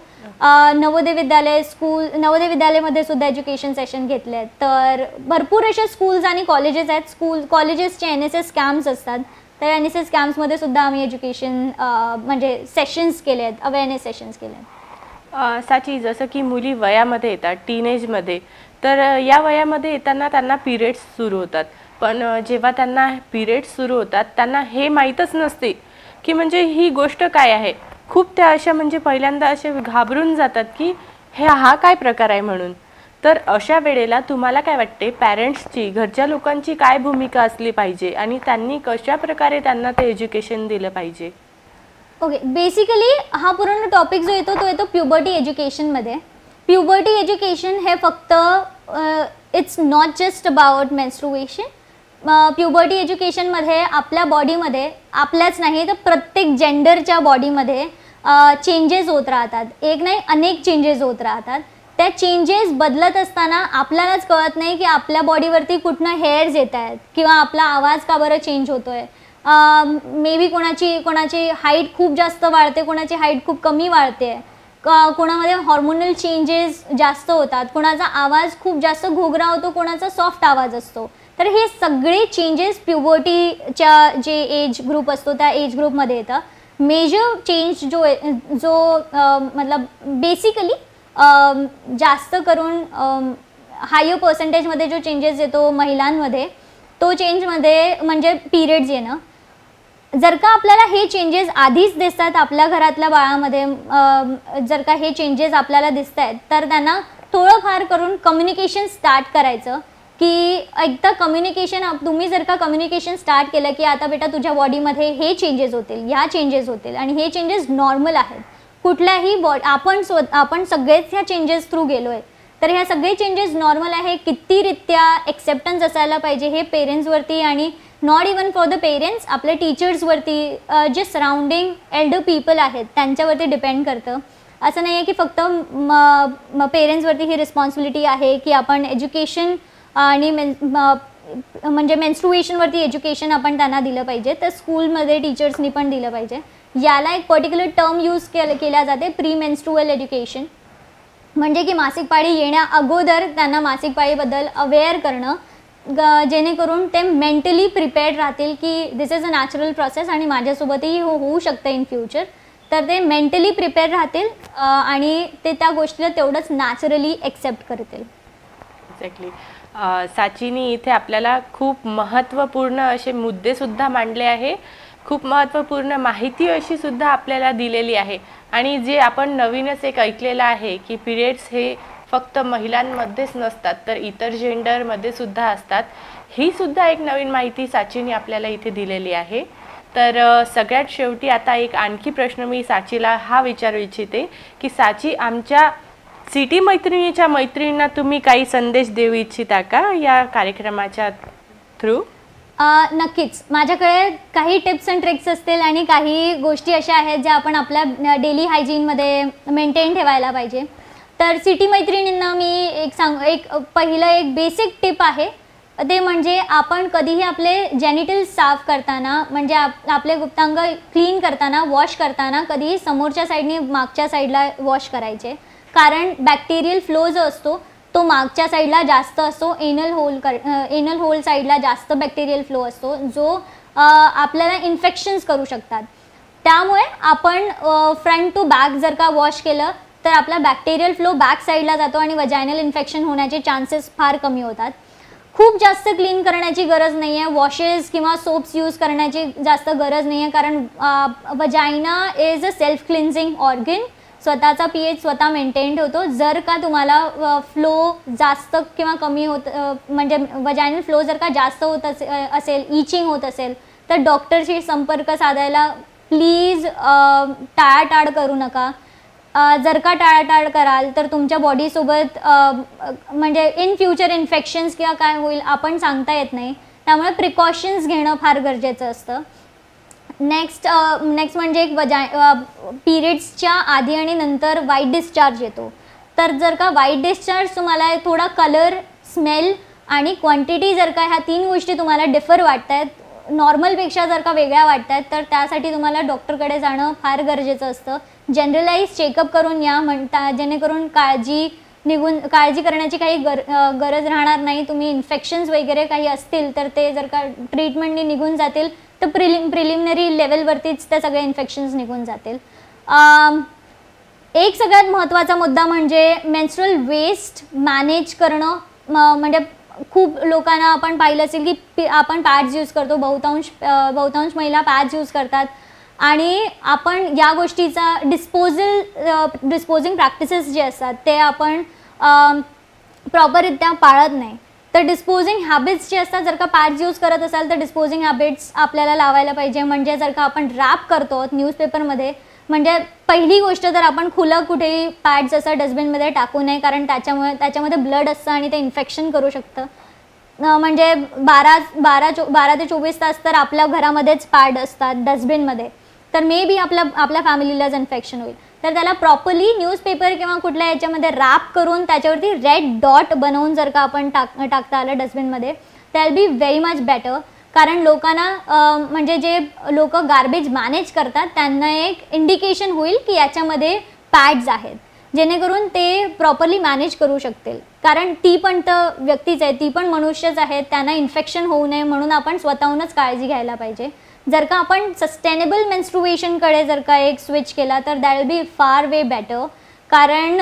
नवोदय विद्यालयामध्ये सुद्धा एज्युकेशन सेशन घेतले आहेत. तर भरपूर अशा स्कूल्स आणि कॉलेजेस आहेत. कॉलेजेसचे NSS कॅम्प्स असतात, तर NSS कॅम्प्समध्ये सुद्धा आम्ही एज्युकेशन म्हणजे सेशन्स केले आहेत, अवेअरनेस सेशन्स केले आहेत. साची, जसं की मुली वयामध्ये येतात, टीनेजमध्ये, तर या वयामध्ये येताना त्यांना पिरियड्स सुरू होतात. पण जेव्हा त्यांना पिरियड्स सुरू होतात त्यांना हे माहीतच नसते की म्हणजे ही गोष्ट काय आहे. खूप त्या अशा म्हणजे पहिल्यांदा असे घाबरून जातात की हा काय प्रकार आहे म्हणून. तर अशा वेळेला तुम्हाला काय वाटते, पॅरेंट्सची, घरच्या लोकांची काय भूमिका असली पाहिजे आणि त्यांनी कशा प्रकारे त्यांना ते एज्युकेशन दिलं पाहिजे? ओके, बेसिकली हा पूर्ण टॉपिक जो येतो तो येतो प्युबर्टी एज्युकेशनमध्ये. प्युबर्टी एज्युकेशन हे फक्त it's not just about menstruation. Puberty एज्युकेशनमध्ये आपल्या बॉडीमध्ये, आपल्याच नाही तर प्रत्येक जेंडरच्या बॉडीमध्ये चेंजेस होत राहतात. एक नाही, अनेक चेंजेस होत राहतात. त्या चेंजेस बदलत असताना आपल्यालाच कळत नाही की आपल्या बॉडीवरती कुठनं हेअर्स येत आहेत किंवा आपला आवाज का बरं चेंज होतोय. मे बी कोणाची हाईट खूप जास्त वाढते, कोणाची हाईट खूप कमी वाढते, कोणामध्ये हॉर्मोनल चेंजेस जास्त होतात, कोणाचा आवाज खूप जास्त घोगरा होतो, कोणाचा सॉफ्ट आवाज असतो. तर हे सगळे चेंजेस प्युबर्टीच्या जे एज ग्रुप असतो त्या एज ग्रुपमध्ये येतं. मेजर चेंज जो मतलब बेसिकली जास्त करून हायर पर्सेंटेजमध्ये जो चेंजेस येतो महिलांमध्ये, तो चेंजमध्ये म्हणजे पिरियड्स येणं. जर का आपल्याला हे चेंजेस आधीच दिसतात आपल्या घरातल्या बाळामध्ये, जर का हे चेंजेस आपल्याला दिसत आहेत, तर त्यांना थोडंफार करून कम्युनिकेशन स्टार्ट करायचं. की एकदा तुम्ही जर का कम्युनिकेशन स्टार्ट केलं की आता बेटा तुझ्या बॉडीमध्ये हे चेंजेस होतील, ह्या चेंजेस होतील आणि हे चेंजेस नॉर्मल आहेत. कुठल्याही आपण सगळेच ह्या चेंजेस थ्रू गेलो आहे, तर ह्या सगळे चेंजेस नॉर्मल आहे. कितीरित्या एक्सेप्टन्स असायला पाहिजे हे पेरेंट्सवरती, आणि not even for the parents, आपल्या टीचर्सवरती, जे सराउंडिंग एल्डर पीपल आहेत त्यांच्यावरती डिपेंड करतं. असं नाही आहे की फक्त पेरेंट्सवरती ही रिस्पॉन्सिबिलिटी आहे की आपण एज्युकेशन आणि म्हणजे मेन्स्ट्रुएशनवरती एज्युकेशन आपण त्यांना दिलं पाहिजे, तर स्कूलमध्ये टीचर्सनी पण दिलं पाहिजे. याला एक पर्टिक्युलर टर्म यूज केल्या जाते, प्री मेन्स्ट्रुअल एज्युकेशन. म्हणजे की मासिक पाळी येण्या अगोदर त्यांना मासिक पाळीबद्दल अवेअर करणं, जेणेकरून ते मेंटली प्रिपेअर्ड राहतील की दिस इज अ नॅचरल प्रोसेस आणि माझ्यासोबतही होऊ शकतं इन फ्युचर. तर ते मेंटली प्रिपेअर राहतील आणि ते त्या गोष्टीला तेवढंच नॅचरली एक्सेप्ट करतील. एक्झॅक्टली. साचीनी इथे आपल्याला खूप महत्त्वपूर्ण असे मुद्देसुद्धा मांडले आहे, खूप महत्त्वपूर्ण माहिती अशी सुद्धा आपल्याला दिलेली आहे. आणि जे आपण नवीनच एक ऐकलेलं आहे की पिरियड्स हे फक्त महिलांमध्येच नसतात तर इतर जेंडरमध्ये सुद्धा असतात, ही सुद्धा एक नवीन माहिती साचीने आपल्याला इथे दिलेली आहे. तर सगळ्यात शेवटी आता एक आणखी प्रश्न मी साचीला हा विचारू इच्छिते की साची, आमच्या सिटी मैत्रिणीच्या मैत्रिणींना तुम्ही काही संदेश देऊ इच्छिता का या कार्यक्रमाच्या थ्रू? नक्कीच. माझ्याकडे काही टिप्स अँड ट्रिक्स असतील आणि काही गोष्टी अशा आहेत ज्या आपण आपल्या डेली हायजीनमध्ये मेंटेन ठेवायला पाहिजे. तर सिटी मैत्रिणींना मी एक पहिलं एक बेसिक टिप आहे, ते म्हणजे आपण कधीही आपले जेनिटल्स साफ करताना, म्हणजे आपले गुप्तांग क्लीन करताना, वॉश करताना कधीही समोरच्या साईडने मागच्या साईडला वॉश करायचे. कारण बॅक्टेरियल फ्लो जो असतो तो मागच्या साईडला जास्त असतो, एनल होल साईडला जास्त बॅक्टेरियल फ्लो असतो जो आपल्याला इन्फेक्शन्स करू शकतात. त्यामुळे आपण फ्रंट टू बॅक जर का वॉश केलं तर आपला बॅक्टेरियल फ्लो बॅक साईडला जातो आणि वजायनल इन्फेक्शन होण्याचे चान्सेस फार कमी होतात. खूप जास्त क्लीन करण्याची गरज नाही आहे, वॉशेस किंवा सोप्स यूज करण्याची जास्त गरज नाही आहे, कारण वजायना is a self cleansing organ. स्वतःचा pH स्वतः मेंटेन होतो. जर का तुम्हाला फ्लो जास्त किंवा कमी होत म्हणजे वजायनल फ्लो जर का जास्त होत असेल, इचिंग होत असेल तर डॉक्टरशी संपर्क साधायला प्लीज टाळाटाळ करू नका. जर का टाळाटाळ कराल तर तुमच्या बॉडीसोबत म्हणजे इन फ्युचर इन्फेक्शन्स किंवा काय होईल आपण सांगता येत नाही. त्यामुळे प्रिकॉशन्स घेणं फार गरजेचं असतं. नेक्स्ट म्हणजे एक पिरियड्सच्या आधी आणि नंतर वाईट डिस्चार्ज येतो. तर जर का वाईट डिस्चार्ज तुम्हाला थोडा कलर, स्मेल आणि क्वांटिटी जर का ह्या 3 गोष्टी तुम्हाला डिफर वाटत आहेत, नॉर्मलपेक्षा जर का वेगळ्या वाटत आहेत, तर त्यासाठी तुम्हाला डॉक्टरकडे जाणं फार गरजेचं असतं. जनरलाइज चेकअप करून या म्हणता, जेणेकरून काळजी करण्याची काही गरज राहणार नाही. तुम्ही इन्फेक्शन्स वगैरे काही असतील तर ते जर का ट्रीटमेंटने निघून जातील तर प्रिलिमिनरी लेवलवरतीच त्या सगळ्या इन्फेक्शन्स निघून जातील. एक सगळ्यात महत्त्वाचा मुद्दा म्हणजे मेन्स्ट्रुअल वेस्ट मॅनेज करणं. म्हणजे खूप लोकांना आपण पाहिलं असेल की आपण पॅड्स यूज करतो, बहुतांश महिला पॅड्स यूज करतात आणि आपण या गोष्टीचा डिस्पोजिंग प्रॅक्टिसेस जे असतात ते आपण प्रॉपररित्या पाळत नाही. तर डिस्पोजिंग हॅबिट्स जे असतात, जर का पॅड्स यूज करत असाल तर डिस्पोजिंग हॅबिट्स आपल्याला लावायला पाहिजे. म्हणजे जर का आपण रॅप करतो न्यूजपेपरमध्ये, म्हणजे पहिली गोष्ट तर आपण खुलं कुठेही पॅड्स असं डस्टबिनमध्ये टाकू नये, कारण त्याच्यामध्ये ब्लड असतं आणि ते इन्फेक्शन करू शकतं. म्हणजे 12 ते 24 तास तर आपल्या घरामध्येच पॅड असतात डस्टबिनमध्ये, तर मे बी आपल्या फॅमिलीलाच इन्फेक्शन होईल. तर त्याला प्रॉपरली न्यूजपेपर किंवा कुठल्या याच्यामध्ये रॅप करून त्याच्यावरती रेड डॉट बनवून जर का आपण टाकता आलं डस्टबिनमध्ये, that will be very much better. कारण लोकांना म्हणजे जे लोक गार्बेज मॅनेज करतात त्यांना एक इंडिकेशन होईल की याच्यामध्ये पॅड्स आहेत, जेणेकरून ते प्रॉपरली मॅनेज करू शकतील. कारण ती पण तर व्यक्तीच आहे, ती पण मनुष्यच आहेत, त्यांना इन्फेक्शन होऊ नये म्हणून आपण स्वतःहूनच काळजी घ्यायला पाहिजे. जर का आपण सस्टेनेबल मेन्स्ट्रुएशनकडे जर का एक स्विच केला तर दॅट विल बी फार वे बेटर. कारण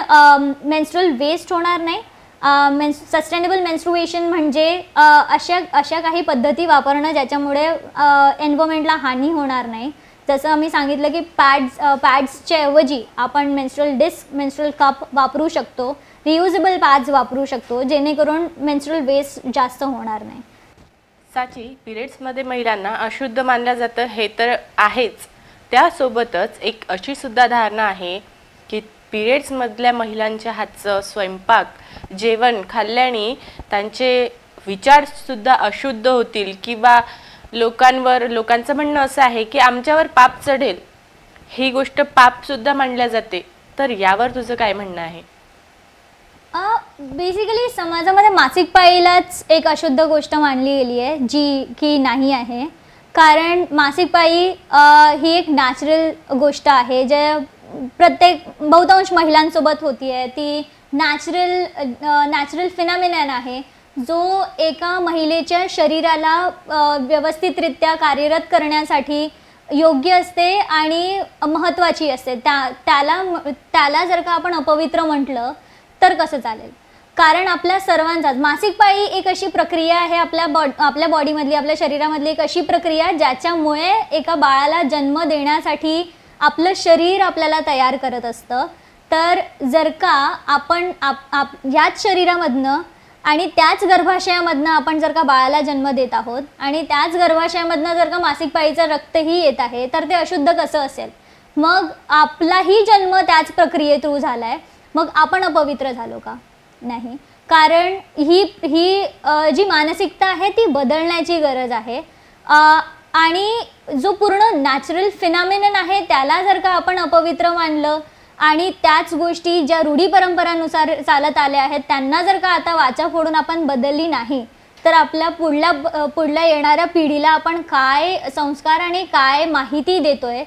मेन्स्ट्रुअल वेस्ट होणार नाही. सस्टेनेबल मेन्स्ट्रुएशन म्हणजे अशा काही पद्धती वापरणं ज्याच्यामुळे एन्व्हायरमेंटला हानी होणार नाही. जसं आम्ही सांगितलं की पॅड्सच्या ऐवजी आपण मेन्स्ट्रुअल डिस्क, मेन्स्ट्रुअल कप वापरू शकतो, रियुजेबल पॅड्स वापरू शकतो, जेणेकरून मेन्स्ट्रुअल वेस्ट जास्त होणार नाही. साची, पिरियड्समध्ये महिलांना अशुद्ध मानलं जातं हे तर आहेच, त्यासोबतच एक अशी सुद्धा धारणा आहे की पिरियड्समधल्या महिलांच्या हातचं स्वयंपाक, जेवण खाल्ल्याने त्यांचे विचारसुद्धा अशुद्ध होतील किंवा लोकांचं म्हणणं असं आहे की आमच्यावर पाप चढेल, ही गोष्ट पापसुद्धा मानल्या जाते. तर यावर तुझं काय म्हणणं आहे? बेसिकली समाजामध्ये मासिक पाळीलाच एक अशुद्ध गोष्ट मानली गेली आहे, जी की नाही आहे. कारण मासिक पाळी ही एक नॅचरल गोष्ट आहे, जे बहुतांश महिलांसोबत होती आहे. ती नॅचरल फिनॉमिनन आहे, जो एका महिलेच्या शरीराला व्यवस्थितरित्या कार्यरत करण्यासाठी योग्य असते आणि महत्त्वाची असते. त्याला जर का आपण अपवित्र म्हटलं तर कसं चालेल? कारण आपल्या सर्वांचाच मासिक पाळी एक अशी प्रक्रिया आहे, आपल्या बॉडीमधली, आपल्या शरीरामधली एक अशी प्रक्रिया ज्याच्यामुळे एका बाळाला जन्म देण्यासाठी आपलं शरीर आपल्याला तयार करत असतं. तर जर का आपण याच शरीरामधनं आणि त्याच गर्भाशयामधनं आपण जर का बाळाला जन्म देत आहोत आणि त्याच गर्भाशयामधनं जर का मासिक पाळीचं रक्तही येत आहे, तर ते अशुद्ध कसं असेल? मग आपलाही जन्म त्याच प्रक्रिये थ्रू झाला आहे, मग आपण अपवित्र झालो का? नाही. कारण ही जी मानसिकता आहे ती बदलण्याची गरज आहे. आणि जो पूर्ण नॅचरल फिनॉमिनन आहे त्याला जर का आपण अपवित्र मानलं आणि त्याच गोष्टी ज्या रूढी परंपरानुसार चालत आल्या आहेत त्यांना जर का आता वाचा फोडून आपण बदलली नाही, तर आपल्या पुढल्या येणाऱ्या पिढीला आपण काय संस्कार आणि काय माहिती देतोय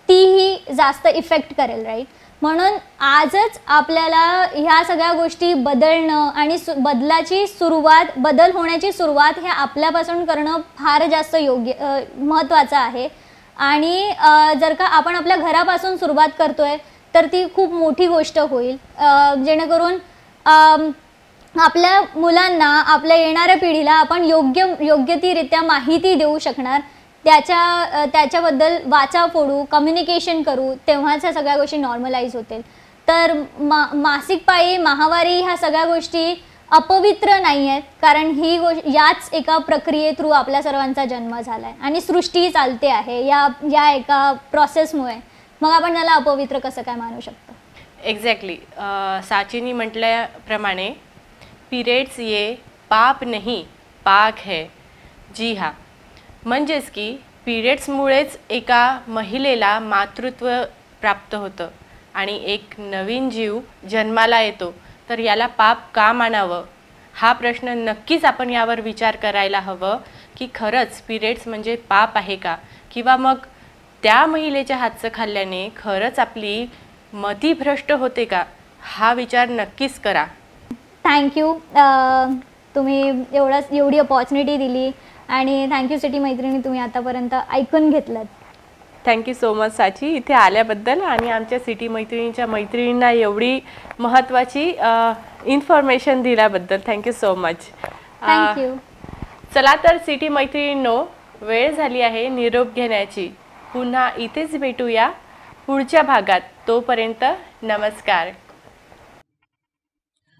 तीही जास्त इफेक्ट करेल, राईट? म्हणून आजच आपल्याला ह्या सगळ्या गोष्टी बदलणं आणि बदल होण्याची सुरुवात हे आपल्यापासून करणं फार जास्त महत्त्वाचं आहे. आणि जर का आपण आपल्या घरापासून सुरुवात करतोय तर ती खूप मोठी गोष्ट होईल, जेणेकरून आपल्या मुलांना, आपल्या येणाऱ्या पिढीला आपण योग्यरीत्या माहिती देऊ शकणार, त्याच्याबद्दल वाचा फोडू, कम्युनिकेशन करू, तेव्हाच ह्या सगळ्या गोष्टी नॉर्मलाइज होतील. तर मासिक पाळी, माहवारी ह्या सगळ्या गोष्टी अपवित्र नाही आहेत, कारण ही याच एका प्रक्रिये थ्रू आपल्या सर्वांचा जन्म झाला आहे आणि सृष्टी चालते आहे या एका प्रोसेसमुळे. मग आपण त्याला अपवित्र कसं काय मानू शकतो? एक्झॅक्टली, साचीनी म्हटल्याप्रमाणे पिरियड्स ये पाप नहीं पाक है. जी हाँ, म्हणजेच की पिरियड्समुळेच एका महिलेला मातृत्व प्राप्त होतं आणि एक नवीन जीव जन्माला येतो. तर याला पाप का मानावं हा प्रश्न नक्कीच आपण यावर विचार करायला हवं की खरंच पिरियड्स म्हणजे पाप आहे का, किंवा मग त्या महिलेच्या हातचं खाल्ल्याने खरंच आपली मती भ्रष्ट होते का, हा विचार नक्कीच करा. थँक्यू, तुम्ही एवढी अपॉर्च्युनिटी दिली आणि थँक्यू सिटी मैत्रिणी, तुम्ही आतापर्यंत ऐकून घेतलं. थँक्यू सो मच साची, इथे आल्याबद्दल आणि आमच्या सिटी मैत्रिणींना एवढी महत्त्वाची इन्फॉर्मेशन दिल्याबद्दल थँक्यू सो मच. थँक्यू. चला तर सिटी मैत्रिणींनो, वेळ झाली आहे निरोप घेण्याची. पुन्हा इथेच भेटूया पुढच्या भागात. तोपर्यंत नमस्कार.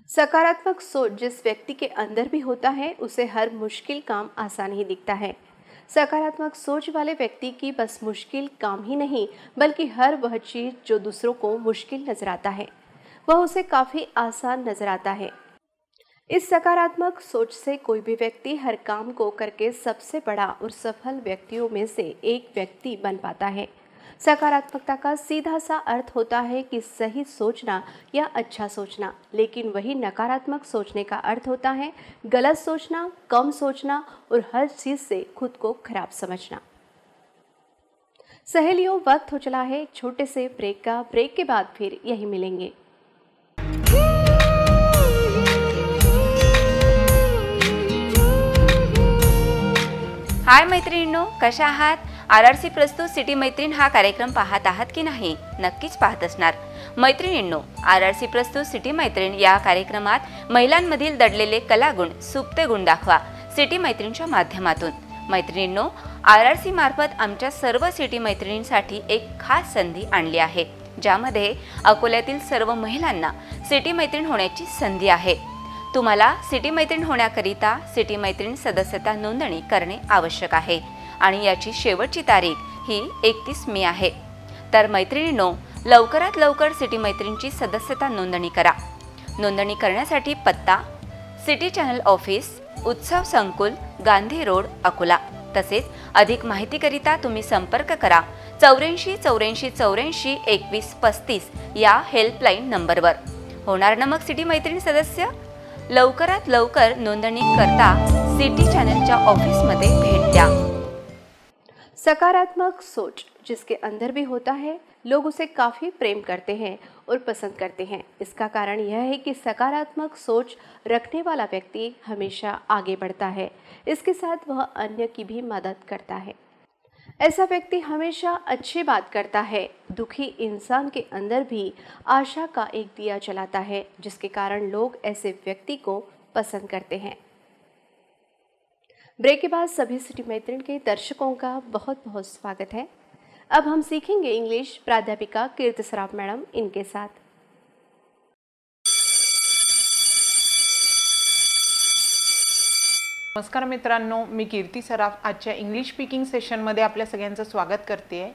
सकारात्मक सोच जिस व्यक्ति के अंदर भी होता है उसे हर मुश्किल काम आसान ही दिखता है. सकारात्मक सोच वाले व्यक्ति की बस मुश्किल काम ही नहीं बल्कि हर वह चीज़ जो दूसरों को मुश्किल नजर आता है वह उसे काफ़ी आसान नजर आता है. इस सकारात्मक सोच से कोई भी व्यक्ति हर काम को करके सबसे बड़ा और सफल व्यक्तियों में से एक व्यक्ति बन पाता है. सकारात्मकता का सीधा सा अर्थ होता है कि सही सोचना या अच्छा सोचना, लेकिन वही नकारात्मक सोचने का अर्थ होता है गलत सोचना, कम सोचना और हर चीज़ से खुद को खराब समझना. सहेलियों, वक्त हो चला है छोटे से ब्रेक का. ब्रेक के बाद फिर यही मिलेंगे. हाय मैत्रिणींनो, कशा आहात? RRC प्रस्तुत सिटी मैत्रीण हा कार्यक्रम पाहत आहात की नाही? नक्कीच पाहत असणार. मैत्रिणींनो, RRC प्रस्तुत सिटी मैत्रीण या कार्यक्रमात महिलांमधील दडलेले कलागुण, सुप्ते गुण दाखवा सिटी मैत्रीणच्या माध्यमातून. मैत्रिणींनो, RRC मार्फत आमच्या सर्व सिटी मैत्रिणींसाठी एक खास संधी आणली आहे, ज्यामध्ये अकोल्यातील सर्व महिलांना सिटी मैत्रीण होण्याची संधी आहे. तुम्हाला सिटी मैत्रीण होण्याकरिता सिटी मैत्रीण सदस्यता नोंदणी करणे आवश्यक आहे आणि याची शेवटची तारीख ही 31 मे आहे. तर मैत्रिणींनो, लवकरात लवकर सिटी मैत्रीणची सदस्यता नोंदणी करा. नोंदणी करण्यासाठी पत्ता सिटी चॅनल ऑफिस, उत्सव संकुल, गांधी रोड, अकोला. तसेच अधिक माहितीकरिता तुम्ही संपर्क करा 84 84 84 21 35 या हेल्पलाईन नंबरवर. होणार ना मग सिटी मैत्रीण सदस्य? लवकरात लवकर नोंदणी करता सिटी चॅनलच्या ऑफिसमध्ये भेट द्या. सकारात्मक सोच जिसके अंदर भी होता है लोग उसे काफ़ी प्रेम करते हैं और पसंद करते हैं. इसका कारण यह है कि सकारात्मक सोच रखने वाला व्यक्ति हमेशा आगे बढ़ता है, इसके साथ वह अन्य की भी मदद करता है. ऐसा व्यक्ति हमेशा अच्छी बात करता है. दुखी इंसान के अंदर भी आशा का एक दिया जलाता है, जिसके कारण लोग ऐसे व्यक्ति को पसंद करते हैं. ब्रेक के बाद सभी सिटी मैत्रीण के दर्शकों का बहुत बहुत स्वागत है. अब हम सीखेंगे इंग्लिश प्राध्यापिका कीर्ति सराफ मैडम इनके साथ. नमस्कार मित्रांनो, मी कीर्ती सराफ आजच्या इंग्लिश स्पीकिंग सेशनमध्ये आपल्या सगळ्यांचं स्वागत करते आहे.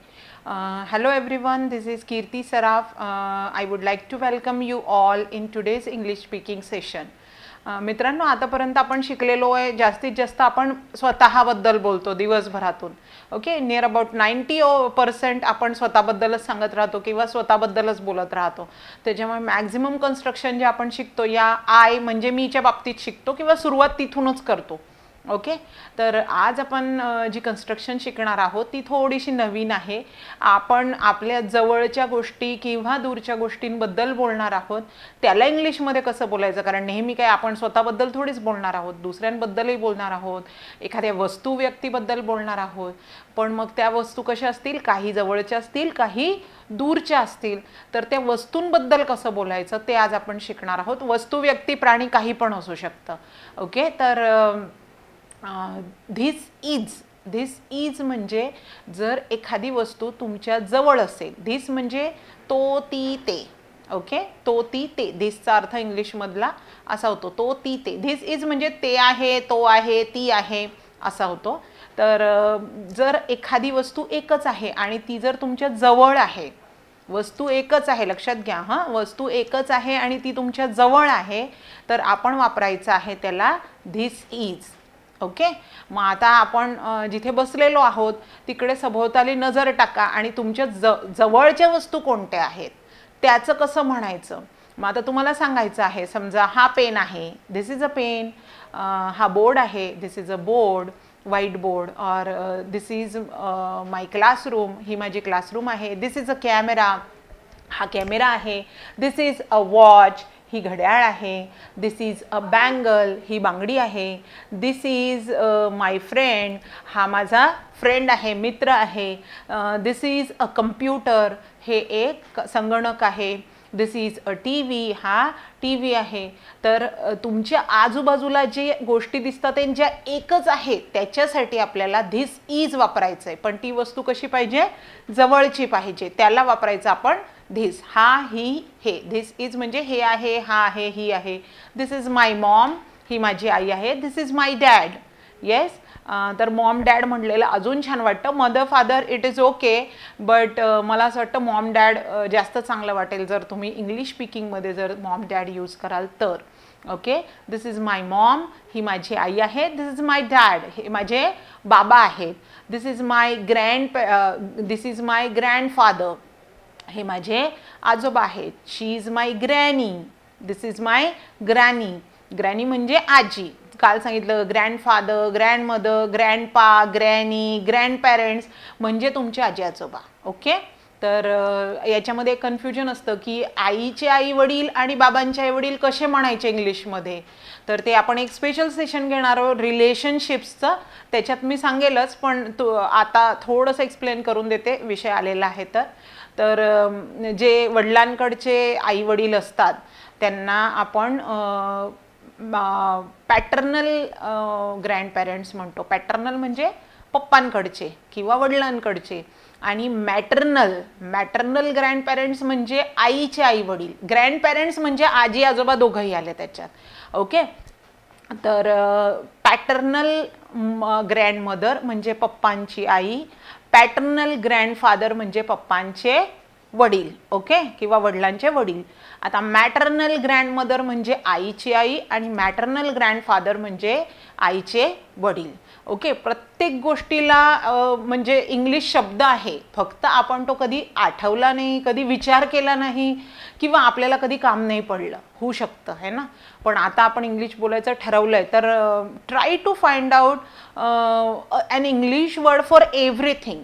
Hello everyone, this is Kirti Saraf. I would like to welcome you all in today's English speaking session. मित्रांनो, आतापर्यंत आपण शिकलेलो आहे जास्तीत जास्त आपण स्वतःबद्दल बोलतो दिवसभरातून. ओके, नियर अबाउट 90% आपण स्वतःबद्दलच सांगत राहतो किंवा स्वतःबद्दलच बोलत राहतो. त्याच्यामुळे मॅक्झिमम कन्स्ट्रक्शन जे आपण शिकतो या आय म्हणजे मीच्या बाबतीत शिकतो किंवा सुरुवात तिथूनच करतो. ओके. तर आज आपण जी कन्स्ट्रक्शन शिकणार आहोत ती थोडीशी नवीन आहे. आपण आपल्या जवळच्या गोष्टी किंवा दूरच्या गोष्टींबद्दल बोलणार आहोत. त्याला इंग्लिशमध्ये कसं बोलायचं, कारण नेहमी काय आपण स्वतःबद्दल थोडीच बोलणार आहोत, दुसऱ्यांबद्दलही बोलणार आहोत, एखाद्या वस्तू व्यक्तीबद्दल बोलणार आहोत. पण मग त्या वस्तू कशा असतील, काही जवळच्या असतील, काही दूरच्या असतील. तर त्या वस्तूंबद्दल कसं बोलायचं ते आज आपण शिकणार आहोत. वस्तू, व्यक्ती, प्राणी काही पण असू शकतं. ओके. तर धिस इज म्हणजे जर एखादी वस्तू तुमच्या जवळ असेल, धिस म्हणजे तो, ती, ते. ओके. तो, ती, ते. धिसचा अर्थ इंग्लिशमधला असा होतो, तो, ती, ते. धिस इज म्हणजे ते आहे, तो आहे, ती आहे असा होतो. तर जर एखादी वस्तू एकच आहे आणि ती जर तुमच्या जवळ आहे, वस्तू एकच आहे, लक्षात घ्या हां, वस्तू एकच आहे आणि ती तुमच्या जवळ आहे, तर आपण वापरायचं आहे त्याला धिस इज. ओके. मग आता आपण जिथे बसलेलो आहोत तिकडे सभोवताली नजर टाका आणि तुमच्या जवळच्या वस्तू कोणत्या आहेत त्याचं कसं म्हणायचं. मग आता तुम्हाला सांगायचं आहे, समजा हा पेन आहे, दिस इज अ पेन. हा बोर्ड आहे, this is a board, white board. और दिस इज माय क्लासरूम, ही माझी क्लासरूम आहे. दिस इज अ कॅमेरा, हा कॅमेरा आहे. दिस इज अ वॉच, ही घड्याळ आहे. दिस इज अ बँगल, ही बांगडी आहे. दिस इज माय फ्रेंड, हा माझा फ्रेंड आहे, मित्र आहे. दिस इज अ कम्प्युटर, हे एक संगणक आहे. This is a T V, हा टी व्ही आहे. तर तुमच्या आजूबाजूला जे गोष्टी दिसतात त्यांच्या एकच आहे त्याच्यासाठी आपल्याला धिस इज वापरायचं आहे. पण ती वस्तू कशी पाहिजे, जवळची पाहिजे, त्याला वापरायचं आपण धिस. हा, ही, हे. धिस इज म्हणजे हे आहे, हा आहे, ही आहे. दिस इज माय मॉम, ही माझी आई आहे. This is my dad. Yes. तर मॉम डॅड म्हटलेलं अजून छान वाटतं. Mother father it is okay, but मला असं वाटतं मॉम डॅड जास्त चांगलं वाटेल जर तुम्ही इंग्लिश स्पीकिंगमध्ये जर मॉम डॅड यूज कराल तर. Okay. This is my mom, ही माझी आई आहे. दिस इज माय डॅड, हे माझे बाबा आहेत. दिस इज माय ग्रँडफादर, हे माझे आजोबा आहेत. She is my granny, this is my granny. Granny म्हणजे आजी. काल सांगितलं grandfather, grandmother, grandpa, granny, grandparents म्हणजे तुमचे आजी आजोबा. ओके. तर याच्यामध्ये कन्फ्युजन असतं की आईचे आई वडील आणि बाबांचे आई वडील कसे म्हणायचे इंग्लिशमध्ये. तर ते आपण एक स्पेशल सेशन घेणार आहोत रिलेशनशिप्सचं, त्याच्यात मी सांगेलच, पण आता थोडंसं एक्सप्लेन करून देते, विषय आलेला आहे. तर जे वडिलांकडचे आई वडील असतात त्यांना आपण पॅटर्नल ग्रँडपेरेंट्स म्हणतो. पॅटर्नल म्हणजे पप्पांकडचे किंवा वडिलांकडचे. आणि मॅटर्नल ग्रँडपेरेंट्स म्हणजे आईचे आई वडील. ग्रँडपेरेंट्स म्हणजे आजी आजोबा दोघंही आले त्याच्यात. ओके. तर पॅटर्नल ग्रँडमदर म्हणजे पप्पांची आई. पॅटर्नल ग्रँडफादर म्हणजे पप्पांचे वडील. ओके. किंवा वडिलांचे वडील. आता मॅटर्नल ग्रँडमदर म्हणजे आईची आई आणि मॅटर्नल ग्रँडफादर म्हणजे आईचे वडील. ओके. प्रत्येक गोष्टीला म्हणजे इंग्लिश शब्द आहे, फक्त आपण तो कधी आठवला नाही, कधी विचार केला नाही किंवा आपल्याला कधी काम नाही पडलं, होऊ शकतं है ना. पण आता आपण इंग्लिश बोलायचं ठरवलंय तर try to find out an English word for everything.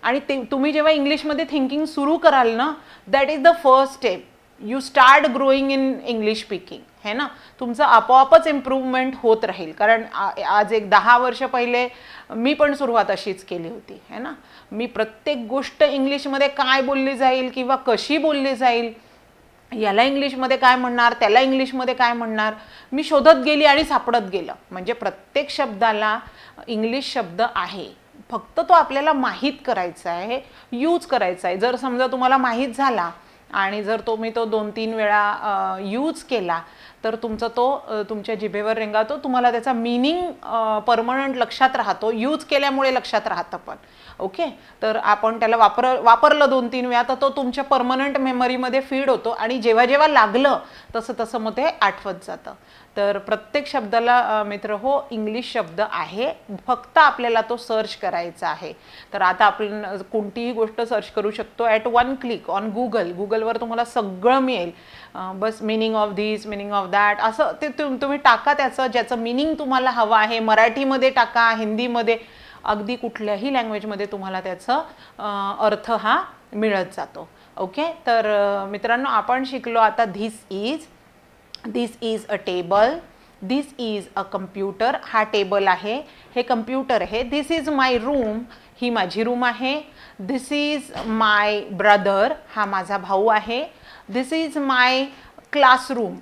आणि ते तुम्ही जेव्हा इंग्लिशमध्ये थिंकिंग सुरू कराल ना, that is the first step. You start growing in English speaking, है ना. तुमचं आपोआपच इम्प्रूव्हमेंट होत राहील. कारण आज एक 10 वर्ष पहिले मी पण सुरुवात अशीच केली होती, है ना. मी प्रत्येक गोष्ट इंग्लिशमध्ये काय बोलली जाईल किंवा कशी बोलली जाईल, याला इंग्लिशमध्ये काय म्हणणार, त्याला इंग्लिशमध्ये काय म्हणणार, मी शोधत गेली आणि सापडत गेलं. म्हणजे प्रत्येक शब्दाला इंग्लिश शब्द आहे, फक्त तो आपल्याला माहीत करायचा आहे, यूज करायचा आहे. जर समजा तुम्हाला माहीत झाला आणि जर तुम्ही तो 2-3 वेळा यूज केला तर तुमच्या जिभेवर रेंगाळतो, तुम्हाला त्याचा मीनिंग परमनंट लक्षात राहतो, यूज केल्यामुळे लक्षात राहतं. पण ओके. तर आपण त्याला वापरलं 2-3 वेळा तर तो तुमच्या परमनंट मेमरीमध्ये फीड होतो आणि जेव्हा जेव्हा लागलं तसं तसं मग ते आठवत जातं. तर प्रत्येक शब्दाला मित्र हो इंग्लिश शब्द आहे, फक्त आपल्याला तो सर्च करायचा आहे. तर आता आपण कोणतीही गोष्ट सर्च करू शकतो ॲट 1 क्लिक ऑन गुगलवर तुम्हाला सगळं मिळेल. बस meaning of this, meaning of that असं ते तुम्ही टाका त्याचं ज्याचं मिनिंग तुम्हाला हवं आहे. मराठीमध्ये टाका, हिंदीमध्ये, अगदी कुठल्याही लँग्वेजमध्ये तुम्हाला त्याचा अर्थ हा मिळत जातो. ओके, तर मित्रांनो आपण शिकलो आता this is a table, this is a computer. हा टेबल आहे, हे कम्प्युटर आहे. दिस इज माय रूम, ही माझी रूम आहे. दिस इज माय ब्रदर, हा माझा भाऊ आहे. दिस इज माय क्लासरूम,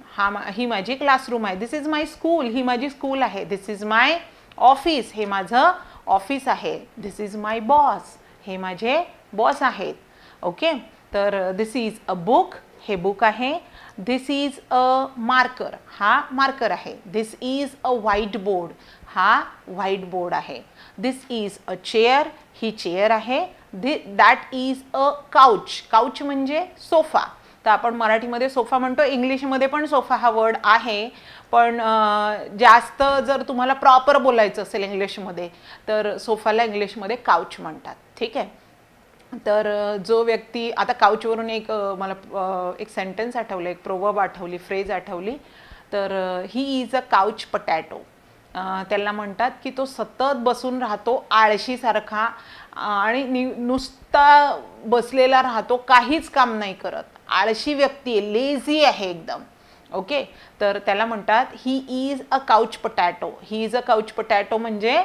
ही माझी क्लासरूम आहे. दिस इज माय स्कूल, ही माझी स्कूल आहे. दिस इज माय ऑफिस, हे माझं ऑफिस आहे. दिस इज माय बॉस, हे माझे बॉस आहेत. ओके, तर दिस इज अ बुक, हे बुक आहे. दिस इज अ मार्कर, हा मार्कर आहे. This is a white board, हा व्हाईट बोर्ड आहे. दिस इज अ चेअर, ही चेअर आहे. That is a couch, couch म्हणजे सोफा. तर आपण मराठीमध्ये सोफा म्हणतो, इंग्लिशमध्ये पण सोफा हा वर्ड आहे, पण जास्त जर तुम्हाला प्रॉपर बोलायचं असेल इंग्लिशमध्ये तर सोफाला इंग्लिशमध्ये काउच म्हणतात. ठीक आहे, तर जो व्यक्ती आता काउचवरून मला एक सेंटेन्स आठवलं, एक प्रोवर्ब आठवली, फ्रेज आठवली. तर he is a couch potato. त्याला म्हणतात की तो सतत बसून राहतो आळशीसारखा आणि नुसता बसलेला राहतो, काहीच काम नाही करत. आळशी व्यक्ती आहे, लेझी आहे एकदम. ओके, तर त्याला म्हणतात he is a couch potato. He is a couch potato म्हणजे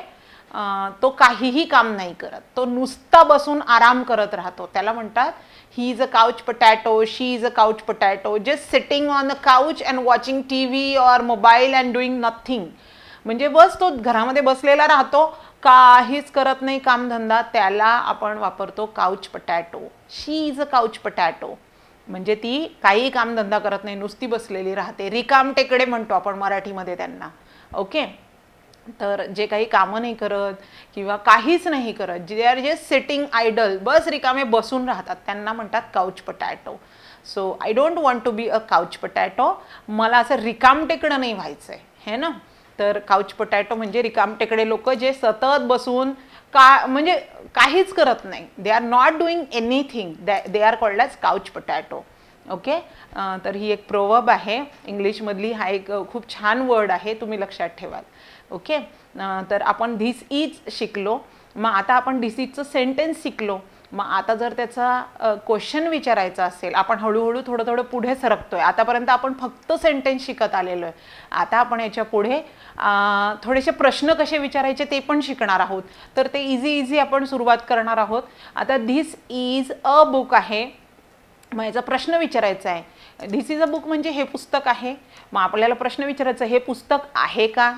तो काहीही काम नाही करत, तो नुसता बसून आराम करत राहतो. त्याला म्हणतात he is a couch potato, she is a couch potato, just sitting on a couch and watching TV or mobile and doing nothing. म्हणजे बस तो घरामध्ये बसलेला राहतो, काहीच करत नाही कामधंदा, त्याला आपण वापरतो couch potato. She is a couch potato म्हणजे ती काही कामधंदा करत नाही, नुसती बसलेली राहते. रिकाम टेकडे म्हणतो आपण मराठीमध्ये त्यांना. ओके, तर जे काही कामं नाही करत किंवा काहीच नाही करत, जे आर जस्ट सिटिंग आयडल, बस रिकामे बसून राहतात, त्यांना म्हणतात couch potato. So I don't want to be a couch potato. मला असं रिकाम टेकडं नाही व्हायचं आहे, है ना. तर काउच पटॅटो म्हणजे रिकामटेकडे लोक जे सतत बसून म्हणजे काहीच करत नाही. They are not doing anything, they are called as couch potato. Okay, तर ही एक प्रोवर्ब आहे इंग्लिशमधली. हा एक खूप छान वर्ड आहे, तुम्ही लक्षात ठेवाल. ओके, तर आपण धिस इज शिकलो. मग आता आपण धिस इजचं सेंटेन्स शिकलो. मग आता जर त्याचा क्वेश्चन विचारायचा असेल, आपण हळूहळू थोडं पुढे सरकतोय. आतापर्यंत आपण फक्त सेंटेन्स शिकत आलेलो आहे. आता आपण याच्या पुढे थोडेसे प्रश्न कसे विचारायचे ते पण शिकणार आहोत. तर ते इझी आपण सुरुवात करणार आहोत. आता धिस इज अ बुक आहे, मग याचा प्रश्न विचारायचा आहे. धिस इज अ बुक म्हणजे हे पुस्तक आहे. मग आपल्याला प्रश्न विचारायचा, हे पुस्तक आहे का.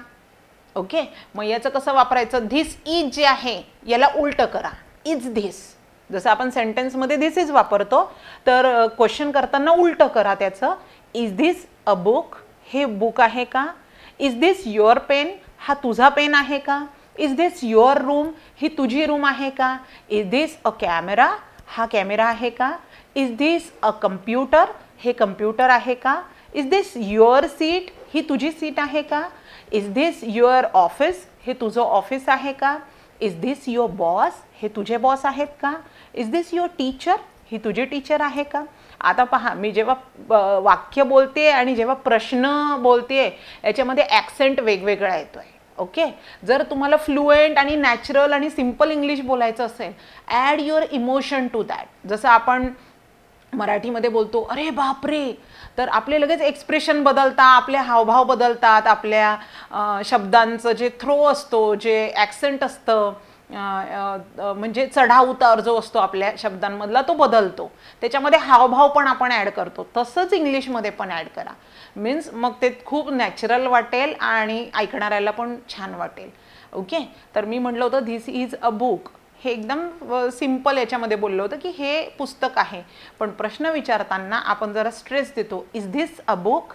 ओके, मग याचं कसं वापरायचं, धिस इज जे आहे याला उलटं करा, इज धिस. जसं आपण सेंटेन्समध्ये धिस इज वापरतो, तर क्वेश्चन करताना उलटं करा त्याचं. इज धिस अ बुक, हे बुक आहे का. इज धिस युअर पेन, हा तुझा पेन आहे का. इज धिस युअर रूम, ही तुझी रूम आहे का. इज धिस अ कॅमेरा, हा कॅमेरा आहे का. इज धिस अ कम्प्युटर, हे कम्प्युटर आहे का. इज धिस युअर सीट, ही तुझी सीट आहे का. इज धिस युअर ऑफिस, हे तुझं ऑफिस आहे का. इज धिस युअर बॉस, हे तुझे बॉस आहेत का. इज धिस युअर टीचर, ही तुझे टीचर आहे का. आता पहा, मी जेव्हा वाक्य बोलते आणि जेव्हा प्रश्न बोलते याच्यामध्ये ॲक्सेंट वेगवेगळा येतोय. ओके, जर तुम्हाला फ्लुएंट आणि नॅचरल आणि सिम्पल इंग्लिश बोलायचं असेल, add your emotion to that. जसं आपण मराठीमध्ये बोलतो अरे बापरे, तर आपले लगेच एक्सप्रेशन बदलतात, आपले हावभाव बदलतात, आपल्या शब्दांचं जे थ्रो असतो, जे ॲक्सेंट असतं, म्हणजे चढाव उतार जो असतो आपल्या शब्दांमधला तो बदलतो. त्याच्यामध्ये हावभाव पण आपण ॲड करतो. तसंच इंग्लिशमध्ये पण ॲड करा. मीन्स मग ते खूप नॅचरल वाटेल आणि ऐकणाऱ्याला पण छान वाटेल. ओके, तर मी म्हटलं होतं धिस इज अ बुक, हे एकदम सिम्पल याच्यामध्ये बोललं होतं की हे पुस्तक आहे. पण प्रश्न विचारताना आपण जरा स्ट्रेस देतो, इज धिस अ बुक,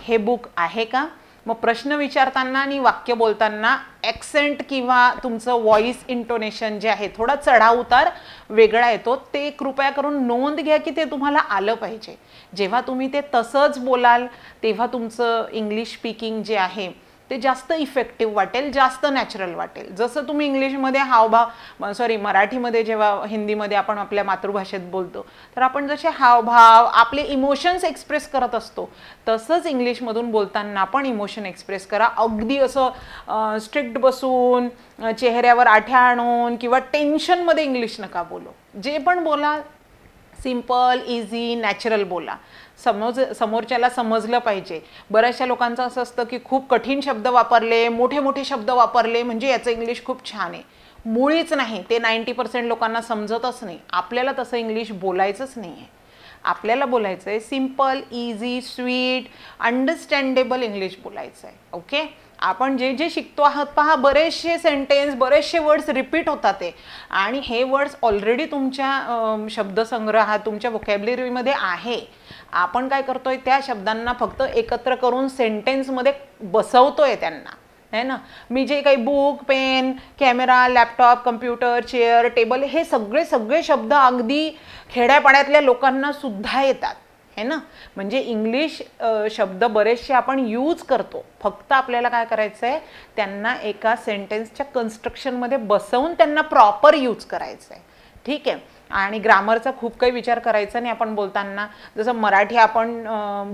हे बुक आहे का. मग प्रश्न विचारताना आणि वाक्य बोलताना ॲक्सेंट किंवा तुमचं व्हॉइस इंटोनेशन जे आहे थोडा चढाव उतार वेगळा येतो. ते कृपया करून नोंद घ्या की ते तुम्हाला आलं पाहिजे. जेव्हा तुम्ही ते तसंच बोलाल तेव्हा तुमचं इंग्लिश स्पीकिंग जे आहे ते जास्त इफेक्टिव्ह वाटेल, जास्त नॅचरल वाटेल. जसं तुम्ही इंग्लिशमध्ये हावभाव मराठीमध्ये जेव्हा हिंदीमध्ये आपण आपल्या मातृभाषेत बोलतो तर आपण जसे हावभाव आपले इमोशन्स एक्सप्रेस करत असतो तसंच इंग्लिशमधून बोलताना पण इमोशन एक्सप्रेस करा. अगदी असं स्ट्रिक्ट बसून चेहऱ्यावर आठ्या आणून किंवा टेन्शनमध्ये इंग्लिश नका बोलू. जे पण बोला सिम्पल, इझी, नॅचरल बोला. समोरच्याला समजलं पाहिजे. बऱ्याचशा लोकांचं असं असतं की खूप कठीण शब्द वापरले, मोठे मोठे शब्द वापरले म्हणजे याचं इंग्लिश खूप छान आहे. मुळीच नाही. ते 90% लोकांना समजतच नाही. आपल्याला तसं इंग्लिश बोलायचंच नाही आहे. आपल्याला बोलायचं आहे simple, easy, sweet, understandable English बोलायचं आहे. ओके. आपण जे जे शिकतो आहात पहा, बरेचसे सेंटेन्स, बरेचसे वर्ड्स रिपीट होतात ते, आणि हे वर्ड्स ऑलरेडी तुमच्या शब्दसंग्रहात, तुमच्या व्होकॅब्युलरीमध्ये आहे. आपण काय करतोय, त्या शब्दांना फक्त एकत्र करून सेंटेन्समध्ये बसवतोय त्यांना, है ना. मी जे काही book, pen, camera, laptop, computer, chair, table, हे सगळे शब्द अगदी खेड्यापाड्यातल्या लोकांना सुद्धा येतात, है ना. म्हणजे इंग्लिश शब्द बरेचसे आपण यूज करतो. फक्त आपल्याला काय करायचं आहे, त्यांना एका सेंटेन्सच्या कन्स्ट्रक्शनमध्ये बसवून त्यांना प्रॉपर यूज करायचं आहे. ठीक आहे. आणि ग्रामरचा खूप काही विचार करायचा नाही आपण बोलताना. जसं मराठी आपण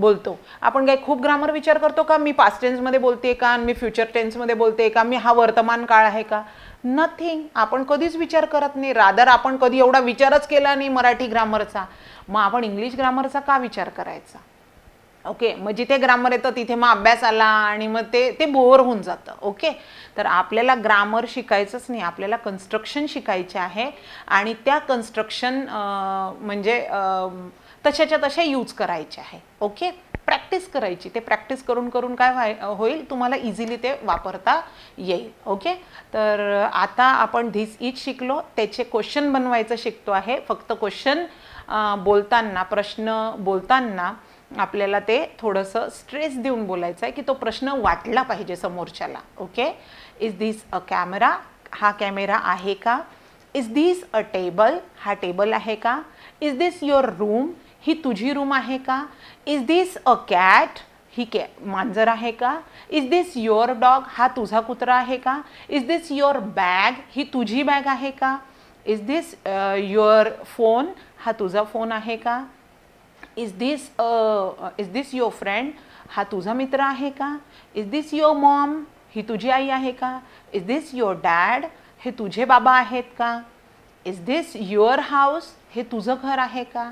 बोलतो, आपण काही खूप ग्रामर विचार करतो का, मी पास्ट टेन्समध्ये बोलते का, मी फ्युचर टेन्समध्ये बोलते का, मी हा वर्तमान काळ आहे का, नथिंग. आपण कधीच विचार करत नाही. रादर आपण कधी एवढा विचारच केला नाही मराठी ग्रामरचा. मग आपण इंग्लिश ग्रामरचा का विचार करायचा. ओके. मग जिथे ग्रामर येतं तिथे मग अभ्यास आला आणि मग ते बोर होऊन जातं. ओके. तर आपल्याला ग्रामर शिकायचंच नाही, आपल्याला कन्स्ट्रक्शन शिकायचे आहे आणि त्या कन्स्ट्रक्शन म्हणजे तशाच्या तशा यूज करायचे आहे. ओके. प्रॅक्टिस करायची. ते प्रॅक्टिस करून करून काय होईल, तुम्हाला इझिली ते वापरता येईल. ओके. तर आता आपण धिस इज शिकलो, त्याचे क्वेश्चन बनवायचं शिकतो आहे. फक्त क्वेश्चन बोलताना, प्रश्न बोलताना आपल्याला ते थोडंसं स्ट्रेस देऊन बोलायचं आहे की तो प्रश्न वाटला पाहिजे समोरच्याला. Okay. Is this a camera, हा कॅमेरा आहे का. इज दिस अ टेबल, हा टेबल आहे का. इज दिस युअर रूम, ही तुझी रूम आहे का. इज दिस अ कॅट, ही मांजर आहे का. इज दिस युअर डॉग, हा तुझा कुत्रा आहे का. इज दिस युअर बॅग, ही तुझी बॅग आहे का. इज दिस युअर फोन, हा तुझा फोन आहे का. इज दिस युअर फ्रेंड, हा तुझा मित्र आहे का. इज दिस युअर मॉम, ही तुझी आई आहे का. इज दिस युअर डॅड, हे तुझे बाबा आहेत का. इज दिस युअर हाऊस, हे तुझं घर आहे का.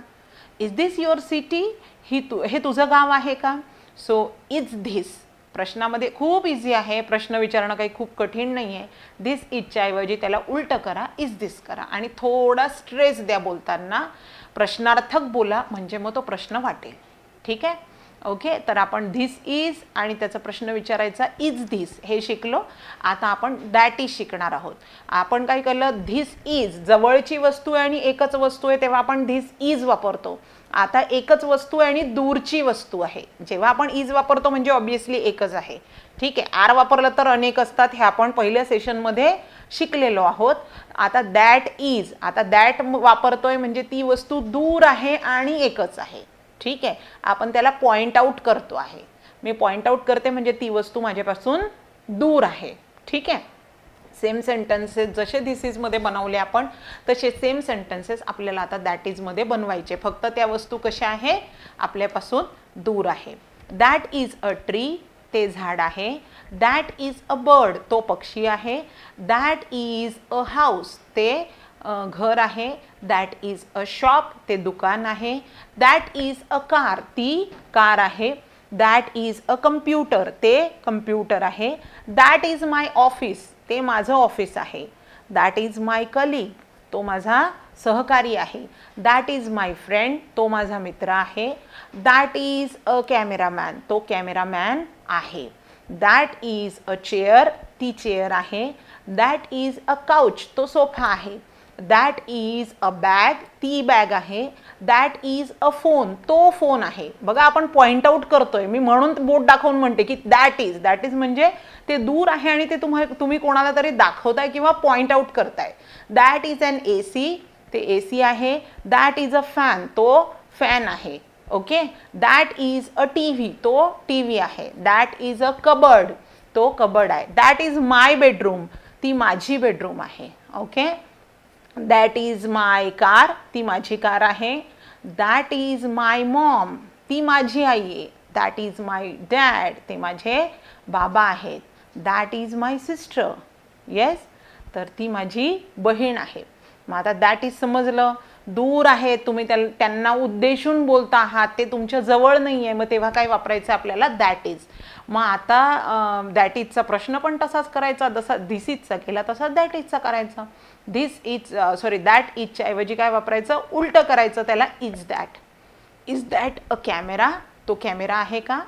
इज दिस युअर सिटी, हे तुझं गाव आहे का. सो इज धिस प्रश्नामध्ये खूप इझी आहे. प्रश्न विचारणं काही खूप कठीण नाही आहे. दिस इजच्या ऐवजी त्याला उलटं करा, इज दिस करा आणि थोडा स्ट्रेस द्या बोलताना. प्रश्नार्थक बोला म्हणजे मग तो प्रश्न वाटेल. ठीक आहे. ओके. तर आपण धिस इज आणि त्याचा प्रश्न विचारायचा इज धिस हे शिकलो. आता आपण दॅट इज शिकणार आहोत. आपण काय केलं, धिस इज जवळची वस्तू आहे आणि एकच वस्तू आहे तेव्हा आपण धिस इज वापरतो. आता एकच वस्तू आहे आणि दूरची वस्तू आहे, जेव्हा आपण इज वापरतो म्हणजे ऑब्विसली एकच आहे. ठीक आहे. आर वापरलं तर अनेक असतात, हे आपण पहिल्या सेशनमध्ये शिकलेलो आहोत. आता दॅट इज, आता दॅट वापरतोय म्हणजे ती वस्तू दूर आहे आणि एकच आहे. ठीक आहे. आपण त्याला पॉइंट आउट करतो आहे. मी पॉइंट आउट करते म्हणजे ती वस्तू माझ्यापासून दूर आहे. ठीक आहे. सेम सेंटेन्सेस जसे धिस इजमध्ये बनवले आपण तसे सेम सेंटेन्सेस आपल्याला आता दॅट इजमध्ये बनवायचे. फक्त त्या वस्तू कशा आहे, आपल्यापासून दूर आहे. दॅट इज अ ट्री, ते झाड आहे. दॅट इज अ बर्ड, तो पक्षी आहे. दॅट इज अ हाऊस, ते घर आहे. दॅट इज अ शॉप, ते दुकान आहे. दॅट इज अ कार, ती कार आहे. दॅट इज अ कम्प्युटर, ते कम्प्युटर आहे. दॅट इज माय ऑफिस, ते माझं ऑफिस आहे. दॅट इज माय कलीग, तो माझा सहकारी आहे. दॅट इज माय फ्रेंड, तो माझा मित्र आहे. दॅट इज अ कॅमेरामॅन, तो कॅमेरामॅन आहे. दॅट इज अ चेअर, ती चेअर आहे. दॅट इज अ काउच, तो सोफा आहे. दॅट इज अ बॅग, ती बॅग आहे. दॅट इज अ फोन, तो फोन आहे. बघा आपण पॉइंट आउट करतोय, मी म्हणून बोट दाखवून म्हणते की दॅट इज म्हणजे ते दूर आहे आणि ते तुम्ही कोणाला तरी दाखवताय किंवा पॉइंट आउट करताय. दॅट इज अन एसी, ते एसी आहे. दॅट इज अ फॅन, तो फॅन आहे. Okay. That is a TV, तो टीव्ही आहे. दॅट इज अ कबर्ड, तो कबड आहे. दॅट इज माय बेडरूम, ती माझी बेडरूम आहे. Okay. That is my car, ती माझी कार आहे. दॅट इज माय मॉम, ती माझी आई आहे. दॅट इज माय डॅड, ते माझे बाबा आहेत. That is my sister, yes, तर ती माझी बहीण आहे. मग आता दॅट इज समजलं, दूर आहे, तुम्ही त्यांना उद्देशून बोलता आहात, ते तुमच्या जवळ नाही आहे, मग तेव्हा काय वापरायचं आपल्याला, दॅट इज. मग आता दॅट इजचा प्रश्न पण तसाच करायचा, जसा धिस इजचा केला तसा दॅट इजचा करायचा. धिस इज दॅट इजच्या ऐवजी काय वापरायचं, उलटं करायचं त्याला, is that. Is that a camera, तो कॅमेरा आहे का.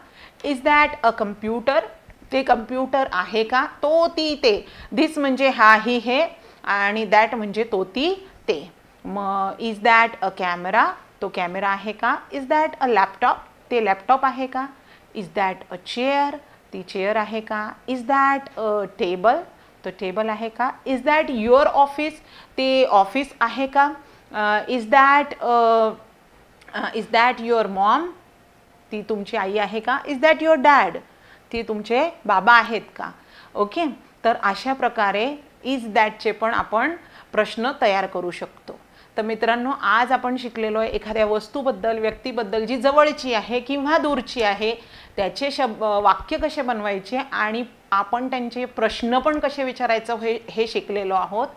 इज दॅट अ कम्प्युटर, ते कम्प्युटर आहे का. तो ती ते, धिस म्हणजे हा ही हे, आणि दॅट म्हणजे तो ती ते. मग इज दॅट अ कॅमेरा, तो कॅमेरा आहे का. इज दॅट अ लॅपटॉप, ते लॅपटॉप आहे का. इज दॅट अ चेअर, ती चेअर आहे का. इज दॅट अ टेबल, तो टेबल आहे का. इज दॅट युअर ऑफिस, ते ऑफिस आहे का. इज दॅट युअर मॉम, ती तुमची आई आहे का. इज दॅट युअर डॅड, ती तुमचे बाबा आहेत का. ओके. तर अशा प्रकारे इज दॅटचे पण आपण प्रश्न तयार करू शकतो. तर मित्रांनो, आज आपण शिकलेलो आहे एखाद्या वस्तूबद्दल, व्यक्तीबद्दल जी जवळची आहे किंवा दूरची आहे, त्याचे वाक्य कसे बनवायचे आणि आपण त्यांचे प्रश्न पण कसे विचारायचं हे शिकलेलो आहोत.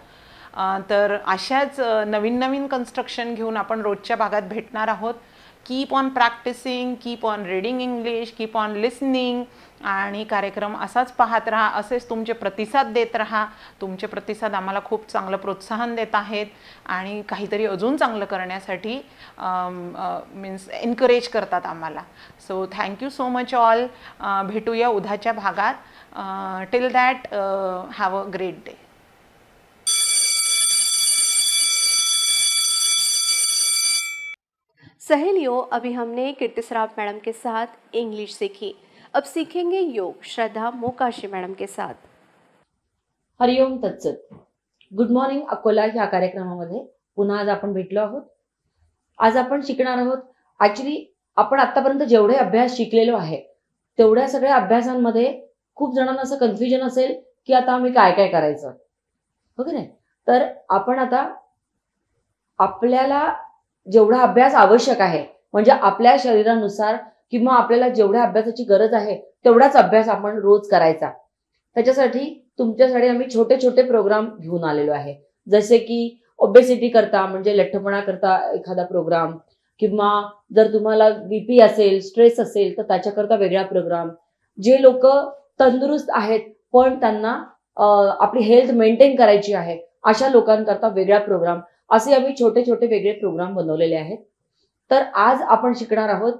तर अशाच नवीन नवीन कन्स्ट्रक्शन घेऊन आपण रोजच्या भागात भेटणार आहोत. Keep on practising, keep on reading English, keep on listening, आणि कार्यक्रम असाच पाहत राहा, असेच तुमचे प्रतिसाद देत राहा. तुमचे प्रतिसाद आम्हाला खूप चांगलं प्रोत्साहन देत आहेत आणि काहीतरी अजून चांगलं करण्यासाठी मीन्स एनकरेज करतात आम्हाला. So thank you so much all. भेटूया उद्याच्या भागात. Till that have a great day. सहेलियों, अभी हमने कीर्ति सराफ मैडम के साथ इंग्लिश सीखी. अब सीखेंगे योग श्रद्धा मोकाशी मैडम के साथ. हरिओम तत्सत. गुड मॉर्निंग अकोला ह्या कार्यक्रमामध्ये पुन्हा आज आपण भेटलो आहोत. आज आपण शिकणार आहोत, ऍक्च्युली आपण आतापर्यंत जेवढे अभ्यास शिकलेलो आहे तेवढ्या सगळ्या अभ्यासांमध्ये खूप जणांना असं कन्फ्युजन असेल की आता आम्ही काय काय करायचं, हो की नाही. तर आपण आता आपल्याला जेवढा अभ्यास आवश्यक आहे, म्हणजे आपल्या शरीरानुसार किंवा आपल्याला जेवढ्या अभ्यासाची गरज आहे तेवढाच अभ्यास आपण रोज करायचा. त्याच्यासाठी तुमच्यासाठी आम्ही छोटे छोटे प्रोग्राम घेऊन आलेलो आहे. जसे की ओबेसिटी करता, म्हणजे लठ्ठपणा करता एखादा प्रोग्राम, किंवा जर तुम्हाला बीपी असेल, स्ट्रेस असेल तर त्याच्याकरता वेगळा प्रोग्राम. जे लोक तंदुरुस्त आहेत पण त्यांना आपली हेल्थ मेंटेन करायची आहे अशा लोकांकरता वेगळा प्रोग्राम, असे आम्ही छोटे छोटे वेगळे प्रोग्राम बनवलेले आहेत. तर आज आपण शिकणार आहोत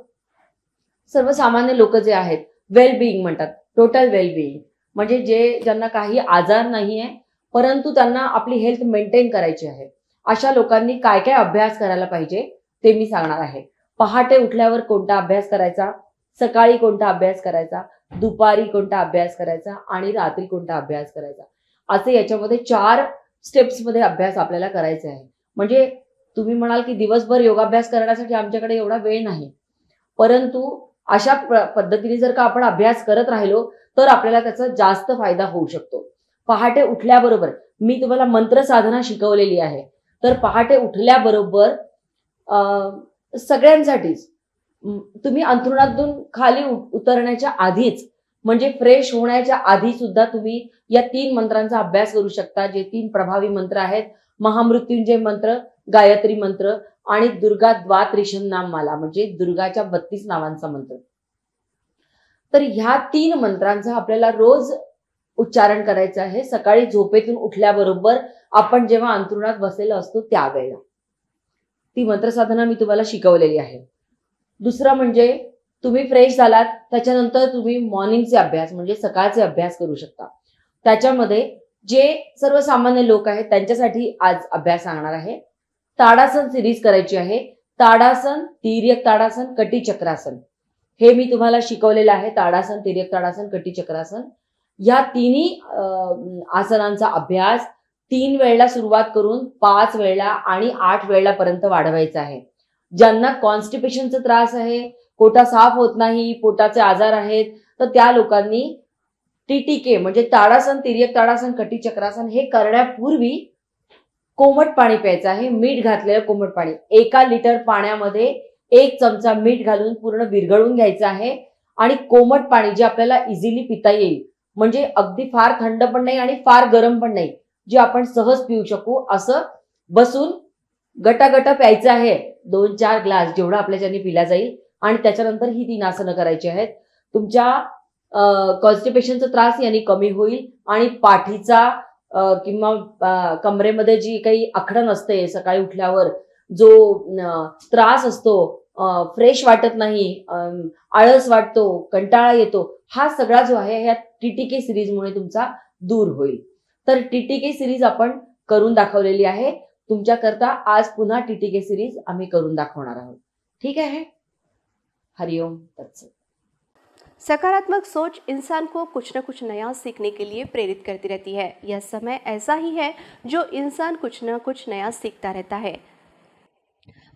सर्वसामान्य लोक जे आहेत, वेलबिईंग म्हणतात, टोटल वेलबिईंग, म्हणजे ज्यांना काही आजार नाही आहे परंतु त्यांना आपली हेल्थ मेंटेन करायची आहे, अशा लोकांनी काय काय अभ्यास करायला पाहिजे ते मी सांगणार आहे. पहाटे उठल्यावर कोणता अभ्यास करायचा, सकाळी कोणता अभ्यास करायचा, दुपारी कोणता अभ्यास करायचा आणि रात्री कोणता अभ्यास करायचा, असे याच्यामध्ये 4 स्टेप्समध्ये अभ्यास आपल्याला करायचे आहे. म्हणजे तुम्ही म्हणाल की दिवसभर योगाभ्यास करण्यासाठी आमच्याकडे एवढा वेळ नाही, परंतु अशा पद्धतीने जर का आपण अभ्यास करत राहिलो तर आपल्याला त्याचा जास्त फायदा होऊ शकतो. पहाटे उठल्याबरोबर मी तुम्हाला मंत्र साधना शिकवलेली आहे. तर पहाटे उठल्याबरोबर सगळ्यांसाठीच तुम्ही अंथरुणातून खाली उतरण्याच्या आधीच, म्हणजे फ्रेश होण्याच्या आधी सुद्धा तुम्ही या 3 मंत्रांचा अभ्यास करू शकता, जे 3 प्रभावी मंत्र आहेत. महामृत्युंजय मंत्र, गायत्री मंत्र आणि दुर्गा द्वात्रिशम नाम माला, म्हणजे दुर्गाच्या 32 नावांचा मंत्र. तर ह्या 3 मंत्रांचा आपल्याला रोज उच्चारण करायचं आहे. सकाळी झोपेतून उठल्याबरोबर आपण जेव्हा अंथरुणात बसलेलो असतो त्यावेळेला ती मंत्रसाधना मी तुम्हाला शिकवलेली आहे. दुसरा म्हणजे तुम्ही फ्रेश झालात त्याच्यानंतर तुम्ही मॉर्निंगचे अभ्यास म्हणजे सकाळचे अभ्यास करू शकता. त्याच्यामध्ये जे सर्वसामान्य लोक आहेत त्यांच्यासाठी आज अभ्यास सांगणार आहे. ताडासन सिरीज करायची आहे. ताडासन, तिर्यक ताडासन, कटी चक्रासन, हे मी तुम्हाला शिकवलेलं आहे. ताडासन, तिर्यक ताडासन, कटी चक्रासन, या तिन्ही आसनांचा अभ्यास 3 वेळेला सुरुवात करून 5 वेळेला आणि 8 वेळेला पर्यंत वाढवायचा आहे. ज्यांना कॉन्स्टिपेशनचा त्रास आहे, पोटा साफ होत नाही, पोटाचे आजार आहेत, तर त्या लोकांनी TTK म्हणजे ताडासन, तिर्यक ताडासन, कटी चक्रासन हे करण्यापूर्वी कोमट पाणी प्यायचं आहे. मीठ घातलेलं कोमट पाणी. 1 लिटर पाण्यामध्ये 1 चमचा मीठ घालून पूर्ण विरघळून घ्यायचं आहे आणि कोमट पाणी जे आपल्याला इझिली पिता येईल, म्हणजे अगदी फार थंड पण नाही आणि फार गरम पण नाही, जे आपण सहज पिऊ शकू असं बसून गटागटा प्यायचं आहे. 2-4 ग्लास जेवढा आपल्याच्याने पिला जाईल आणि त्याच्यानंतर ही 3 आसनं करायची आहेत. तुमच्या कॉन्स्टिपेशनचा त्रास याने कमी होईल आणि पाठीचा किंवा कमरेमध्ये जी काही आखडण असते सकाळी उठल्यावर जो त्रास असतो, फ्रेश वाटत नाही, आळस वाटतो, कंटाळा येतो, हा सगळा जो आहे ह्या TTK सिरीजमुळे तुमचा दूर होईल. तर TTK सिरीज आपण करून दाखवलेली आहे. तुमच्याकरता आज पुन्हा TTK सिरीज आम्ही करून दाखवणार आहोत. ठीक आहे. हरिओम तत्सत. सकारात्मक सोच इंसान को कुछ न कुछ नया सीखने के लिए प्रेरित करती रहती है. यह समय ऐसा ही है जो इंसान कुछ न कुछ नया सीखता रहता है,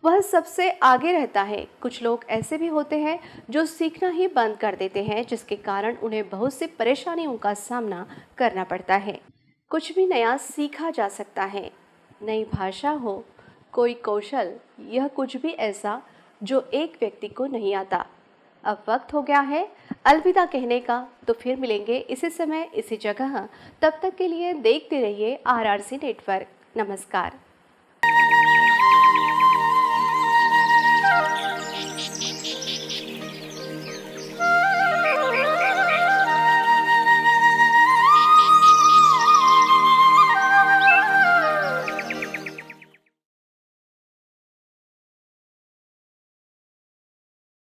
वह सबसे आगे रहता है. कुछ लोग ऐसे भी होते हैं जो सीखना ही बंद कर देते हैं, जिसके कारण उन्हें बहुत सी परेशानियों का सामना करना पड़ता है. कुछ भी नया सीखा जा सकता है. नई भाषा हो, कोई कौशल, यह कुछ भी ऐसा जो एक व्यक्ति को नहीं आता. अब वक्त हो गया है अलविदा कहने का. तो फिर मिलेंगे इसी समय इसी जगह. तब तक के लिए देखते रहिए RRC नेटवर्क. नमस्कार.